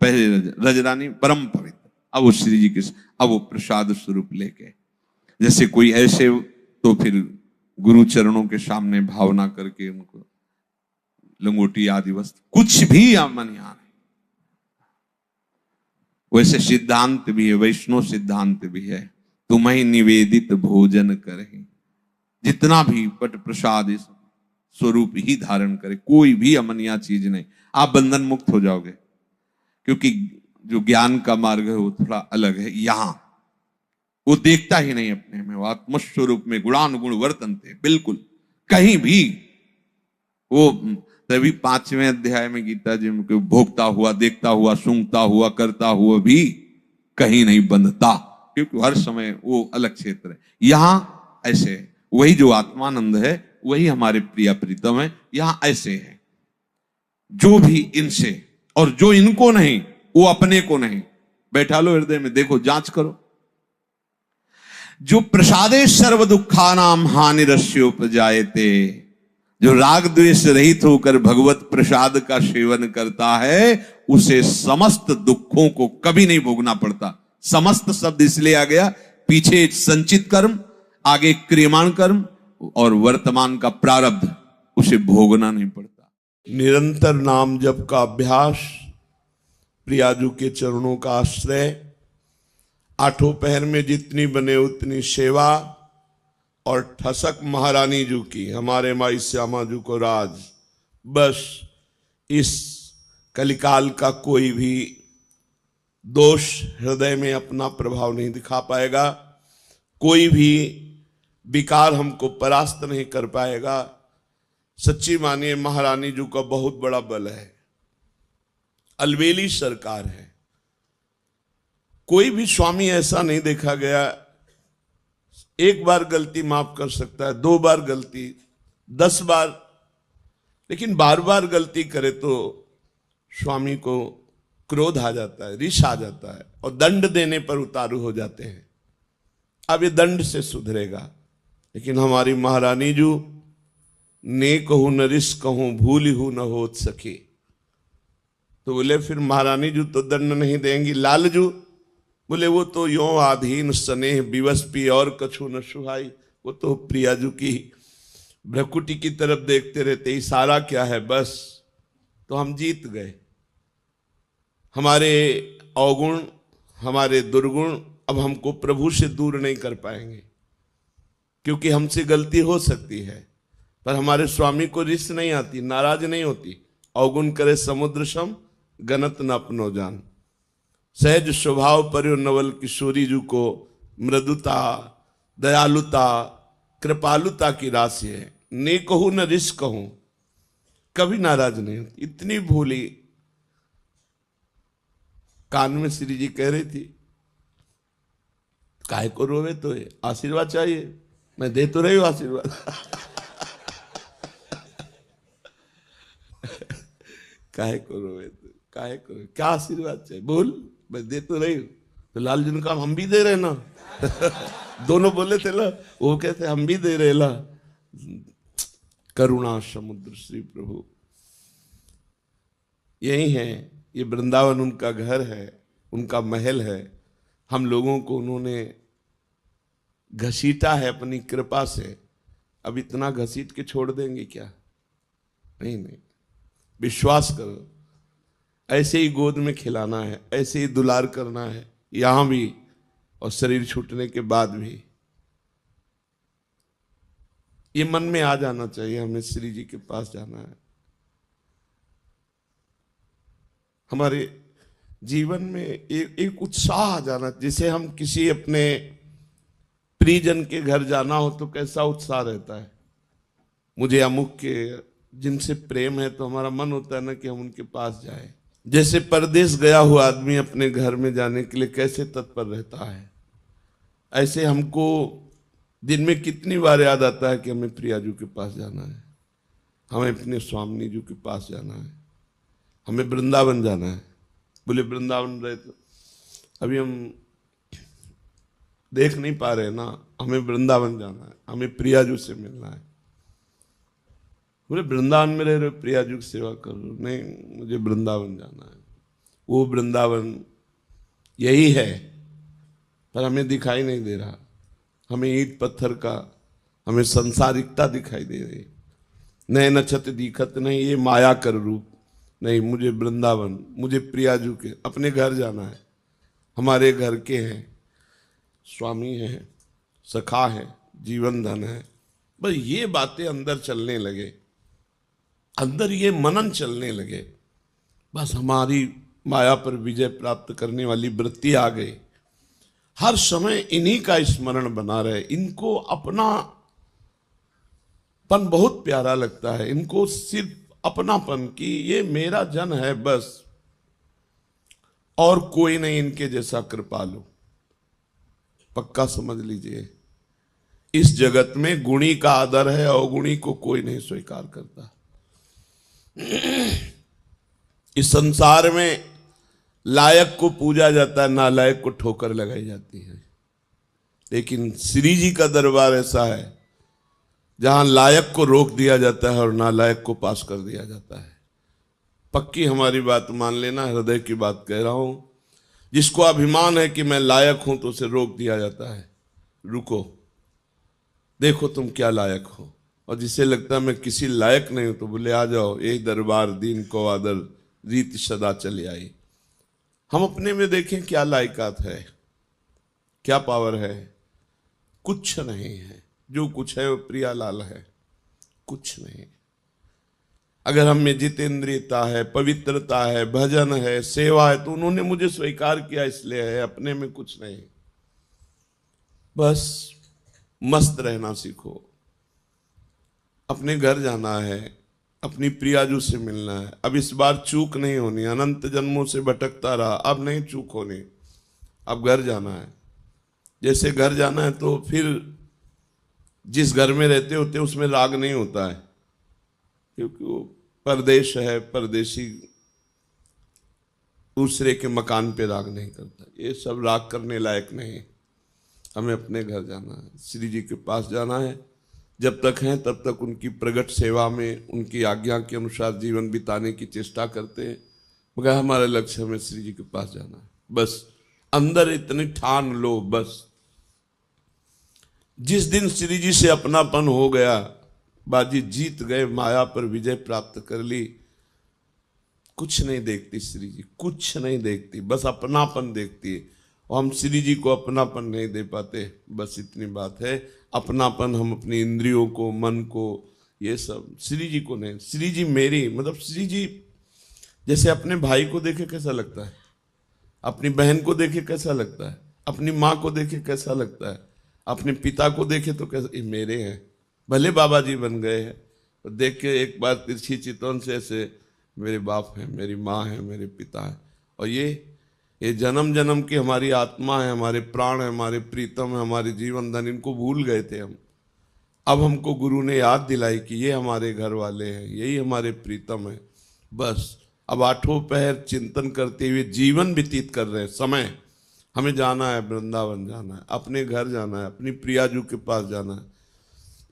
पहले रजरानी परम पवित्र, अब वो श्री जी के, अब वो प्रसाद स्वरूप लेके, जैसे कोई ऐसे तो फिर गुरु चरणों के सामने भावना करके उनको लंगोटी आदि वस्त्र कुछ भी मन यहाँ नहीं। वैसे सिद्धांत भी है, वैष्णव सिद्धांत भी है, तुम्हें निवेदित भोजन करे, जितना भी पट प्रसाद इस स्वरूप ही धारण करे, कोई भी अमनिया चीज नहीं, आप बंधन मुक्त हो जाओगे। क्योंकि जो ज्ञान का मार्ग है वो थोड़ा अलग है। यहां वो देखता ही नहीं अपने में, वो आत्मस्वरूप में गुणानुगुण वर्तनते, बिल्कुल कहीं भी वो तभी 5वें अध्याय में गीता जी में भोगता हुआ, देखता हुआ, सूंघता हुआ, करता हुआ भी कहीं नहीं बंधता, क्योंकि हर समय वो अलग क्षेत्र है। यहां ऐसे वही जो आत्मानंद है वही हमारे प्रिय प्रीतम है, यहां ऐसे है जो भी इनसे और जो इनको नहीं वो अपने को नहीं। बैठा लो हृदय में, देखो जांच करो। जो प्रसादे सर्व दुखानाम हानिरस्योपजायते, जो राग द्वेष रहित होकर भगवत प्रसाद का सेवन करता है उसे समस्त दुखों को कभी नहीं भोगना पड़ता। समस्त शब्द इसलिए आ गया, पीछे संचित कर्म, आगे क्रियमाण कर्म और वर्तमान का प्रारब्ध, उसे भोगना नहीं पड़ता। निरंतर नाम जप का अभ्यास, प्रियाजू के चरणों का आश्रय, आठों पहर में जितनी बने उतनी सेवा, और ठसक महारानी जू की, हमारे माई श्यामा जू को राज। बस इस कलिकाल का कोई भी दोष हृदय में अपना प्रभाव नहीं दिखा पाएगा, कोई भी विकार हमको परास्त नहीं कर पाएगा। सच्ची मानिए महारानी जू का बहुत बड़ा बल है, अलवेली सरकार है। कोई भी स्वामी ऐसा नहीं देखा गया, एक बार गलती माफ कर सकता है, 2 बार गलती, 10 बार, लेकिन बार बार गलती करे तो स्वामी को क्रोध आ जाता है, रिश आ जाता है और दंड देने पर उतारू हो जाते हैं। अब ये दंड से सुधरेगा, लेकिन हमारी महारानी जू ने कहूं न रिस कहूं भूली हूं न होत सके, तो बोले फिर महारानी जू तो दंड नहीं देंगी। लालजू बोले वो तो यो आधीन स्नेह विवश पी और कछु न सुहाई, वो तो प्रियाजू की भ्रकुटी की तरफ देखते रहते, इशारा क्या है बस, तो हम जीत गए। हमारे अवगुण, हमारे दुर्गुण अब हमको प्रभु से दूर नहीं कर पाएंगे, क्योंकि हमसे गलती हो सकती है पर हमारे स्वामी को रिस नहीं आती, नाराज नहीं होती। अवगुण करे समुद्र सम गनत न अपनो जान, सहज स्वभाव पर्यो नवल किशोरी जू को मृदुता, दयालुता, कृपालुता की राशि है। ने कहूं न रिस कहूं, कभी नाराज नहीं होती, इतनी भोली। कान में श्री जी कह रही थी, काहे को रोवे, तो है आशीर्वाद चाहिए, मैं दे तो रही हूं आशीर्वाद। काहे को रोवे, तो काहे को, क्या आशीर्वाद चाहिए बोल, मैं दे तो रही हूं। तो लालजी ने कहा हम भी दे रहे ना। दोनों बोले थे ना, वो कहते हम भी दे रहे ला। करुणा समुद्र श्री प्रभु यही है, ये वृंदावन उनका घर है, उनका महल है। हम लोगों को उन्होंने घसीटा है अपनी कृपा से, अब इतना घसीट के छोड़ देंगे क्या? नहीं नहीं, विश्वास करो, ऐसे ही गोद में खिलाना है, ऐसे ही दुलार करना है, यहां भी और शरीर छूटने के बाद भी। ये मन में आ जाना चाहिए, हमें श्री जी के पास जाना है। हमारे जीवन में एक उत्साह आ जाना, जिसे हम किसी अपने प्रियजन के घर जाना हो तो कैसा उत्साह रहता है। मुझे अमुक के जिनसे प्रेम है तो हमारा मन होता है ना कि हम उनके पास जाए। जैसे परदेश गया हुआ आदमी अपने घर में जाने के लिए कैसे तत्पर रहता है, ऐसे हमको दिन में कितनी बार याद आता है कि हमें प्रियाजू के पास जाना है, हमें अपने स्वामी जी के पास जाना है, हमें वृंदावन जाना है। बोले वृंदावन रहे तो अभी हम देख नहीं पा रहे ना, हमें वृंदावन जाना है, हमें प्रियाजू से मिलना है। बोले वृंदावन में रह रहे प्रियाजू की सेवा कर रहे हो? नहीं, मुझे वृंदावन जाना है। वो वृंदावन यही है पर हमें दिखाई नहीं दे रहा। हमें ईंट पत्थर का, हमें संसारिकता दिखाई दे रही। नए नक्षत्र दिखत नहीं, ये माया कर रूप नहीं। मुझे वृंदावन, मुझे प्रियाजू के अपने घर जाना है। हमारे घर के हैं, स्वामी हैं, सखा है, जीवन धन है। बस ये बातें अंदर चलने लगे, अंदर ये मनन चलने लगे, बस हमारी माया पर विजय प्राप्त करने वाली वृत्ति आ गई। हर समय इन्हीं का स्मरण बना रहे। इनको अपनापन बहुत प्यारा लगता है, इनको सिर्फ अपनापन की ये मेरा जन है बस, और कोई नहीं इनके जैसा कृपालु। पक्का समझ लीजिए, इस जगत में गुणी का आदर है, अवगुणी को कोई नहीं स्वीकार करता। इस संसार में लायक को पूजा जाता है, नालायक को ठोकर लगाई जाती है। लेकिन श्री जी का दरबार ऐसा है जहां लायक को रोक दिया जाता है और नालायक को पास कर दिया जाता है। पक्की हमारी बात मान लेना, हृदय की बात कह रहा हूं। जिसको अभिमान है कि मैं लायक हूं तो उसे रोक दिया जाता है, रुको देखो तुम क्या लायक हो। और जिसे लगता है मैं किसी लायक नहीं हूं तो बोले आ जाओ, यही दरबार दीन को आदर रीत सदा चली आई। हम अपने में देखें क्या लायकात है, क्या पावर है। कुछ नहीं है, जो कुछ है वो प्रियालाल है, कुछ नहीं। अगर हम में जितेंद्रियता है, पवित्रता है, भजन है, सेवा है, तो उन्होंने मुझे स्वीकार किया इसलिए है, अपने में कुछ नहीं। बस मस्त रहना सीखो। अपने घर जाना है, अपनी प्रियाजू से मिलना है। अब इस बार चूक नहीं होनी, अनंत जन्मों से भटकता रहा, अब नहीं चूक होनी। अब घर जाना है। जैसे घर जाना है तो फिर जिस घर में रहते होते उसमें राग नहीं होता है, क्योंकि वो परदेश है, परदेशी दूसरे के मकान पे राग नहीं करता। ये सब राग करने लायक नहीं। हमें अपने घर जाना है, श्री जी के पास जाना है। जब तक हैं तब तक उनकी प्रगट सेवा में, उनकी आज्ञा के अनुसार जीवन बिताने की चेष्टा करते हैं, मगर हमारा लक्ष्य हमें श्री जी के पास जाना है। बस अंदर इतनी ठान लो, बस जिस दिन श्री जी से अपनापन हो गया, बाजी जीत गए, माया पर विजय प्राप्त कर ली। कुछ नहीं देखती श्री जी, कुछ नहीं देखती, बस अपनापन देखती है। और हम श्री जी को अपनापन नहीं दे पाते, बस इतनी बात है। अपनापन हम अपनी इंद्रियों को, मन को, ये सब, श्री जी को नहीं। श्री जी मेरी, मतलब श्री जी जैसे अपने भाई को देखे कैसा लगता है, अपनी बहन को देखे कैसा लगता है, अपनी माँ को देखे कैसा लगता है, अपने पिता को देखे तो कैसा, ये मेरे हैं, भले बाबा जी बन गए हैं, तो देख के एक बार तिरछी चितवन से ऐसे मेरे बाप हैं, मेरी माँ है, मेरे पिता है। और ये जन्म जन्म की हमारी आत्मा है, हमारे प्राण है, हमारे प्रीतम है, हमारे जीवन धन, इनको भूल गए थे हम। अब हमको गुरु ने याद दिलाई कि ये हमारे घर वाले हैं, यही हमारे प्रीतम है। बस अब आठों पहर चिंतन करते हुए जीवन व्यतीत कर रहे हैं। समय हमें जाना है, वृंदावन जाना है, अपने घर जाना है, अपनी प्रियाजू के पास जाना है।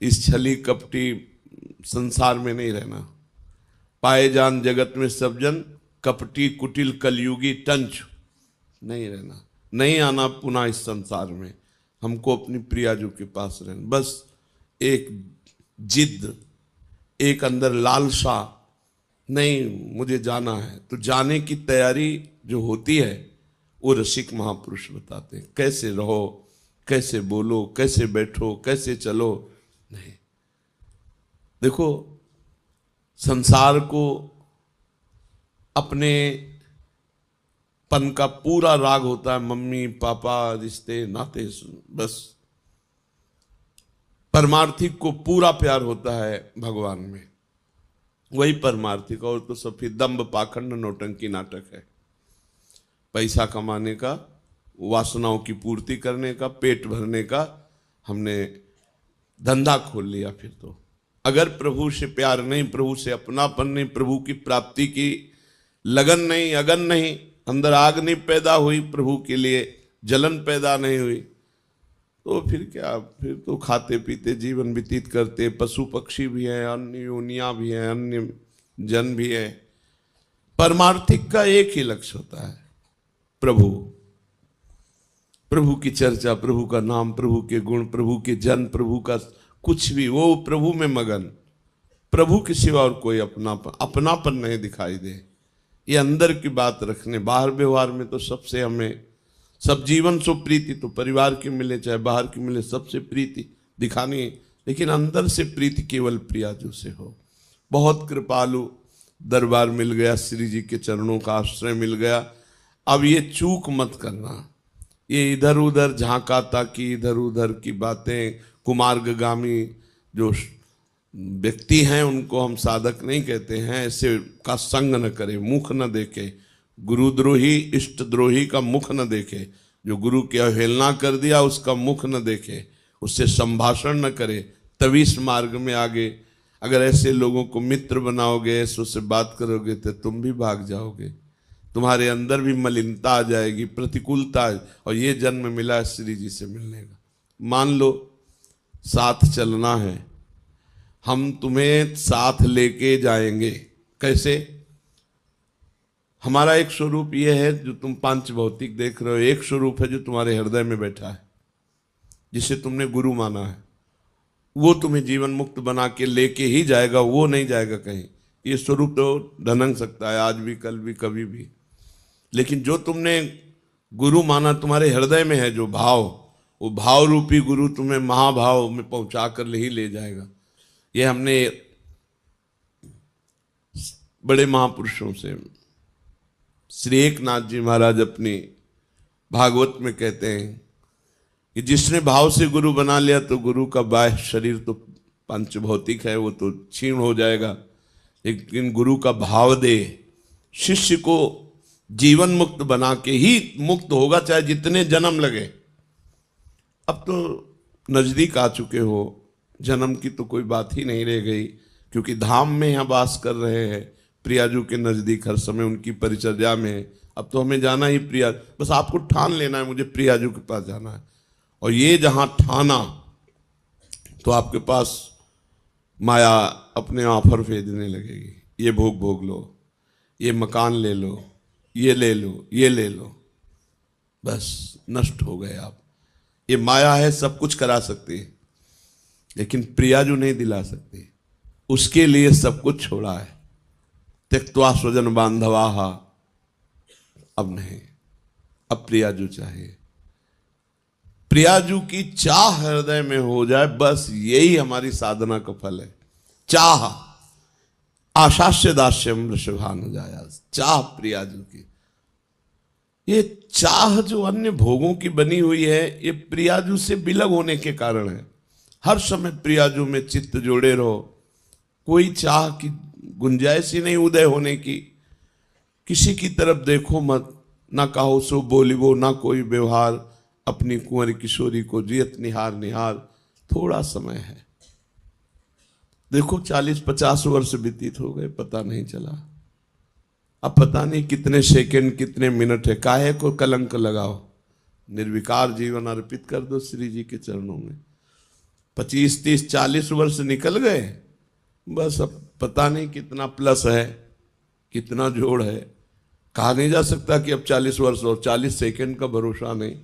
इस छली कपटी संसार में नहीं रहना। पाए जान जगत में सब जन, कपटी कुटिल कलयुगी टंच नहीं रहना, नहीं आना पुनः इस संसार में। हमको अपनी प्रियाजू के पास रहना। बस एक जिद, एक अंदर लालसा, नहीं मुझे जाना है, तो जाने की तैयारी जो होती है वो रसिक महापुरुष बताते हैं। कैसे रहो, कैसे बोलो, कैसे बैठो, कैसे चलो। नहीं, देखो संसार को अपने पन का पूरा राग होता है, मम्मी पापा, रिश्ते नाते, बस परमार्थिक को पूरा प्यार होता है भगवान में, वही परमार्थिक। और तो सब फिर दंभ पाखंड नौटंकी नाटक है। पैसा कमाने का, वासनाओं की पूर्ति करने का, पेट भरने का हमने धंधा खोल लिया। फिर तो अगर प्रभु से प्यार नहीं, प्रभु से अपनापन नहीं, प्रभु की प्राप्ति की लगन नहीं, अगन नहीं, अंदर आग नहीं पैदा हुई, प्रभु के लिए जलन पैदा नहीं हुई, तो फिर क्या, फिर तो खाते पीते जीवन व्यतीत करते। पशु पक्षी भी हैं, अन्य योनियां भी हैं, अन्य जन भी है। परमार्थिक का एक ही लक्ष्य होता है, प्रभु, प्रभु की चर्चा, प्रभु का नाम, प्रभु के गुण, प्रभु के जन, प्रभु का कुछ भी, वो प्रभु में मगन, प्रभु के सिवा और कोई अपनापन नहीं दिखाई दे। ये अंदर की बात रखने, बाहर व्यवहार में तो सबसे हमें सब जीवन सो प्रीति, तो परिवार की मिले चाहे बाहर की मिले, सबसे प्रीति दिखानी है, लेकिन अंदर से प्रीति केवल प्रियाजू से हो। बहुत कृपालु दरबार मिल गया, श्री जी के चरणों का आश्रय मिल गया। अब ये चूक मत करना, ये इधर उधर झांका ताकि इधर उधर की बातें, कुमार्गामी जो व्यक्ति हैं उनको हम साधक नहीं कहते हैं, ऐसे का संग न करे, मुख न देखे, गुरुद्रोही इष्टद्रोही का मुख न देखे, जो गुरु की अवहेलना कर दिया उसका मुख न देखे, उससे संभाषण न करे, तभी इस मार्ग में आगे। अगर ऐसे लोगों को मित्र बनाओगे, ऐसे उससे बात करोगे तो तुम भी भाग जाओगे, तुम्हारे अंदर भी मलिनता आ जाएगी, प्रतिकूलता। और ये जन्म मिला है श्री जी से मिलने का। मान लो साथ चलना है, हम तुम्हें साथ लेके जाएंगे। कैसे? हमारा एक स्वरूप ये है जो तुम पांच भौतिक देख रहे हो, एक स्वरूप है जो तुम्हारे हृदय में बैठा है, जिसे तुमने गुरु माना है। वो तुम्हें जीवन मुक्त बना के लेके ही जाएगा, वो नहीं जाएगा कहीं। ये स्वरूप तो ढनक सकता है आज भी, कल भी, कभी भी, लेकिन जो तुमने गुरु माना तुम्हारे हृदय में है जो भाव, वो भाव रूपी गुरु तुम्हें महाभाव में पहुंचा कर ही ले जाएगा। ये हमने बड़े महापुरुषों से, श्री एकनाथ जी महाराज अपनी भागवत में कहते हैं कि जिसने भाव से गुरु बना लिया तो गुरु का बाह्य शरीर तो पंचभौतिक है, वो तो क्षीण हो जाएगा, लेकिन गुरु का भाव दे शिष्य को जीवन मुक्त बना के ही मुक्त होगा, चाहे जितने जन्म लगे। अब तो नजदीक आ चुके हो, जन्म की तो कोई बात ही नहीं रह गई, क्योंकि धाम में यहाँ वास कर रहे हैं, प्रियाजू के नजदीक हर समय उनकी परिचर्या में। अब तो हमें जाना ही प्रिया, बस आपको ठान लेना है मुझे प्रियाजू के पास जाना है। और ये जहां ठाना तो आपके पास माया अपने ऑफर भेजने लगेगी, ये भोग भोग लो, ये मकान ले लो, ये ले लो, ये ले लो, बस नष्ट हो गए आप। ये माया है, सब कुछ करा सकती है, लेकिन प्रियाजू नहीं दिला सकती। उसके लिए सब कुछ छोड़ा है। त्यक्त्वा स्वजन बांधवाहा, अब नहीं, अब प्रियाजू चाहिए। प्रियाजू की चाह हृदय में हो जाए, बस यही हमारी साधना का फल है। चाह आशास्य दास्यम वृषभानु जाया, चाह प्रियाजू की। ये चाह जो अन्य भोगों की बनी हुई है, ये प्रियाजू से बिलग होने के कारण है। हर समय प्रियाजू में चित्त जोड़े रहो, कोई चाह की गुंजाइश ही नहीं उदय होने की। किसी की तरफ देखो मत, ना कहो सो बोलिबो, ना कोई व्यवहार, अपनी कुंवर किशोरी को जियत निहार निहार। थोड़ा समय है, देखो 40-50 वर्ष व्यतीत हो गए, पता नहीं चला। अब पता नहीं कितने सेकंड कितने मिनट है, काहे को कलंक लगाओ। निर्विकार जीवन अर्पित कर दो श्री जी के चरणों में। 25, 30, 40 वर्ष निकल गए, बस अब पता नहीं कितना प्लस है, कितना जोड़ है। कहा नहीं जा सकता कि अब 40 वर्ष और 40 सेकंड का भरोसा नहीं।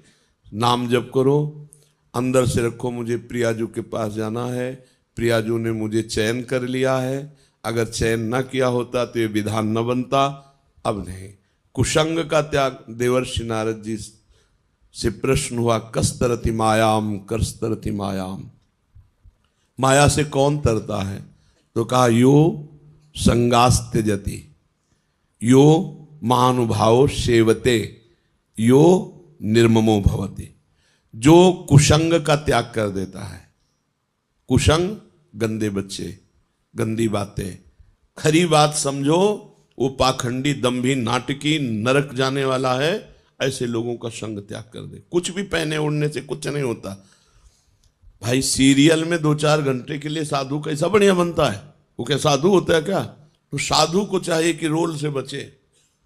नाम जप करो, अंदर से रखो मुझे प्रियाजू के पास जाना है, प्रियाजू ने मुझे चयन कर लिया है। अगर चयन न किया होता तो ये विधान न बनता। अब नहीं, कुसंग का त्याग। देवर्षि नारद जी से प्रश्न हुआ, कस्तरति मायाम करस्तरति मायाम, माया से कौन तरता है? तो कहा यो संगास्त्यजति, यो महानुभाव सेवते, यो निर्ममो भवति। जो कुसंग का त्याग कर देता है। कुसंग गंदे बच्चे, गंदी बातें, खरी बात समझो वो पाखंडी दंभी नाटकी नरक जाने वाला है। ऐसे लोगों का संग त्याग कर दे। कुछ भी पहने ओढ़ने से कुछ नहीं होता भाई। सीरियल में 2-4 घंटे के लिए साधु कैसा बढ़िया बनता है, वो क्या साधु होता है क्या? तो साधु को चाहिए कि रोल से बचे।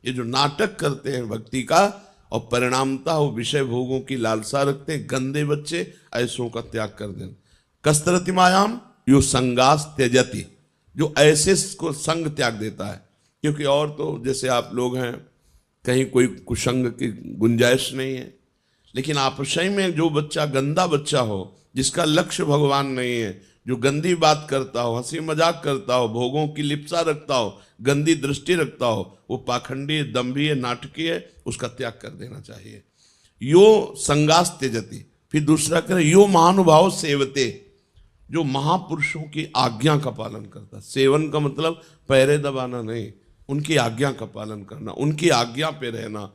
ये जो नाटक करते हैं भक्ति का और परिणामता वो विषय भोगों की लालसा रखते हैं, गंदे बच्चे, ऐसों का त्याग कर देना। कस्तरति मायाम यो संगास त्यजति, जो ऐसे को संग त्याग देता है। क्योंकि और तो जैसे आप लोग हैं, कहीं कोई कुसंग की गुंजाइश नहीं है, लेकिन आपसही में जो बच्चा गंदा बच्चा हो, जिसका लक्ष्य भगवान नहीं है, जो गंदी बात करता हो, हंसी मजाक करता हो, भोगों की लिप्सा रखता हो, गंदी दृष्टि रखता हो, वो पाखंडी, दंभी, नाटकीय है, उसका त्याग कर देना चाहिए। यो संगास त्यजति, फिर दूसरा करें यो महानुभाव सेवते, जो महापुरुषों की आज्ञा का पालन करता। सेवन का मतलब पैरे दबाना नहीं, उनकी आज्ञा का पालन करना, उनकी आज्ञा पे रहना।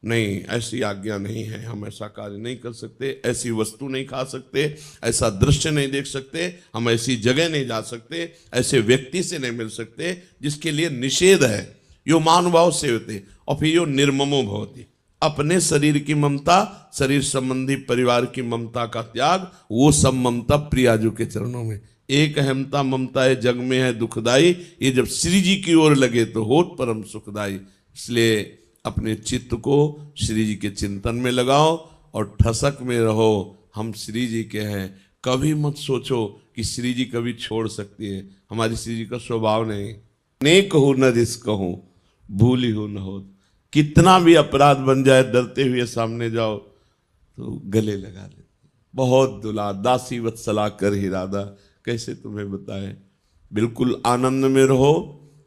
नहीं, ऐसी आज्ञा नहीं है, हम ऐसा कार्य नहीं कर सकते, ऐसी वस्तु नहीं खा सकते, ऐसा दृश्य नहीं देख सकते, हम ऐसी जगह नहीं जा सकते, ऐसे व्यक्ति से नहीं मिल सकते जिसके लिए निषेध है। यो महानुभाव सेवते, और फिर यो निर्ममो भवति, अपने शरीर की ममता, शरीर संबंधी परिवार की ममता का त्याग, वो सब ममता प्रियाजू के चरणों में। एक अहमता ममता है जग में है दुखदाई, ये जब श्री जी की ओर लगे तो होत परम सुखदाई। इसलिए अपने चित्त को श्री जी के चिंतन में लगाओ और ठसक में रहो, हम श्री जी के हैं। कभी मत सोचो कि श्री जी कभी छोड़ सकती है, हमारी श्री जी का स्वभाव नहीं। नेक हो न रिस्क हो, भूली हो न हो, कितना भी अपराध बन जाए डरते हुए सामने जाओ तो गले लगा लेते। बहुत दुला दासी वत्सला कर ही राधा, कैसे तुम्हें बताएं। बिल्कुल आनंद में रहो,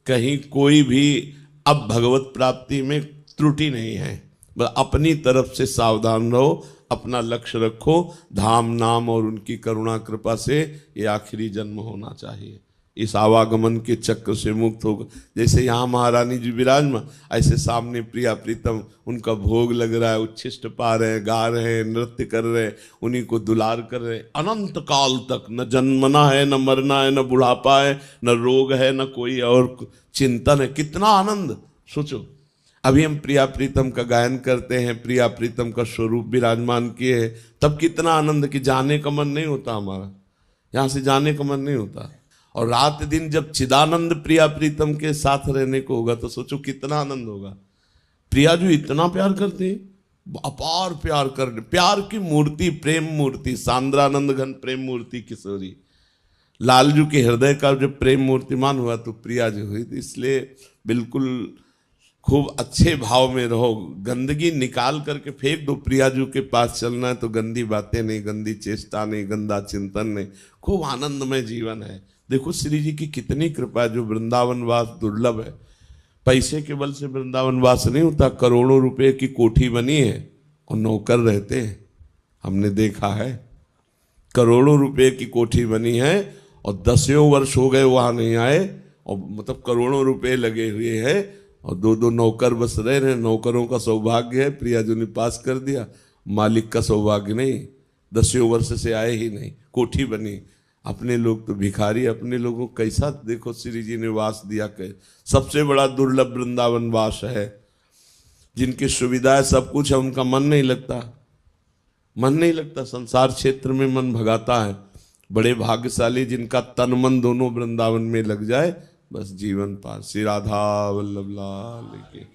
कहीं कोई भी अब भगवत प्राप्ति में त्रुटि नहीं है। बस अपनी तरफ से सावधान रहो, अपना लक्ष्य रखो, धाम नाम और उनकी करुणा कृपा से ये आखिरी जन्म होना चाहिए। इस आवागमन के चक्र से मुक्त होगा। जैसे यहाँ महारानी जी विराजमान, ऐसे सामने प्रिया प्रीतम, उनका भोग लग रहा है, उच्छिष्ट पा रहे हैं, गा रहे हैं, नृत्य कर रहे हैं, उन्हीं को दुलार कर रहे हैं। अनंत काल तक न जन्मना है, न मरना है, न बुढ़ापा है, न रोग है, न कोई और चिंतन है। कितना आनंद सोचो। अभी हम प्रिया प्रीतम का गायन करते हैं, प्रिया प्रीतम का स्वरूप विराजमान किए हैं, तब कितना आनंद कि जाने का मन नहीं होता, हमारा यहाँ से जाने का मन नहीं होता। और रात दिन जब चिदानंद प्रिया प्रीतम के साथ रहने को होगा तो सोचो कितना आनंद होगा। प्रिया जी इतना प्यार करते हैं, अपार प्यार कर, प्यार की मूर्ति, प्रेम मूर्ति, सांद्रानंद घन प्रेम मूर्ति किशोरी। लालजू के हृदय का जब प्रेम मूर्तिमान हुआ तो प्रिया जी हुई। इसलिए बिल्कुल खूब अच्छे भाव में रहो, गंदगी निकाल करके फेंक दो। प्रियाजू के पास चलना है तो गंदी बातें नहीं, गंदी चेष्टा नहीं, गंदा चिंतन नहीं, खूब आनंदमय जीवन है। देखो श्री जी की कितनी कृपा है, जो वृंदावन वास दुर्लभ है। पैसे के बल से वृंदावन वास नहीं होता। करोड़ों रुपए की कोठी बनी है और नौकर रहते हैं, हमने देखा है। करोड़ों रुपए की कोठी बनी है और 10 वर्ष हो गए वहां नहीं आए, और मतलब करोड़ों रुपए लगे हुए हैं और 2-2 नौकर बस रह रहे। नौकरों का सौभाग्य है, प्रिया जी ने पास कर दिया, मालिक का सौभाग्य नहीं। 10 वर्ष से आए ही नहीं, कोठी बनी। अपने लोग तो भिखारी, अपने लोगों को कैसा देखो श्री जी ने वास दिया। सबसे बड़ा दुर्लभ वृंदावन वास है। जिनकी सुविधाएं सब कुछ है, उनका मन नहीं लगता, मन नहीं लगता, संसार क्षेत्र में मन भगाता है। बड़े भाग्यशाली जिनका तन मन दोनों वृंदावन में लग जाए, बस जीवन पार। श्री राधा वल्लभ लाल की।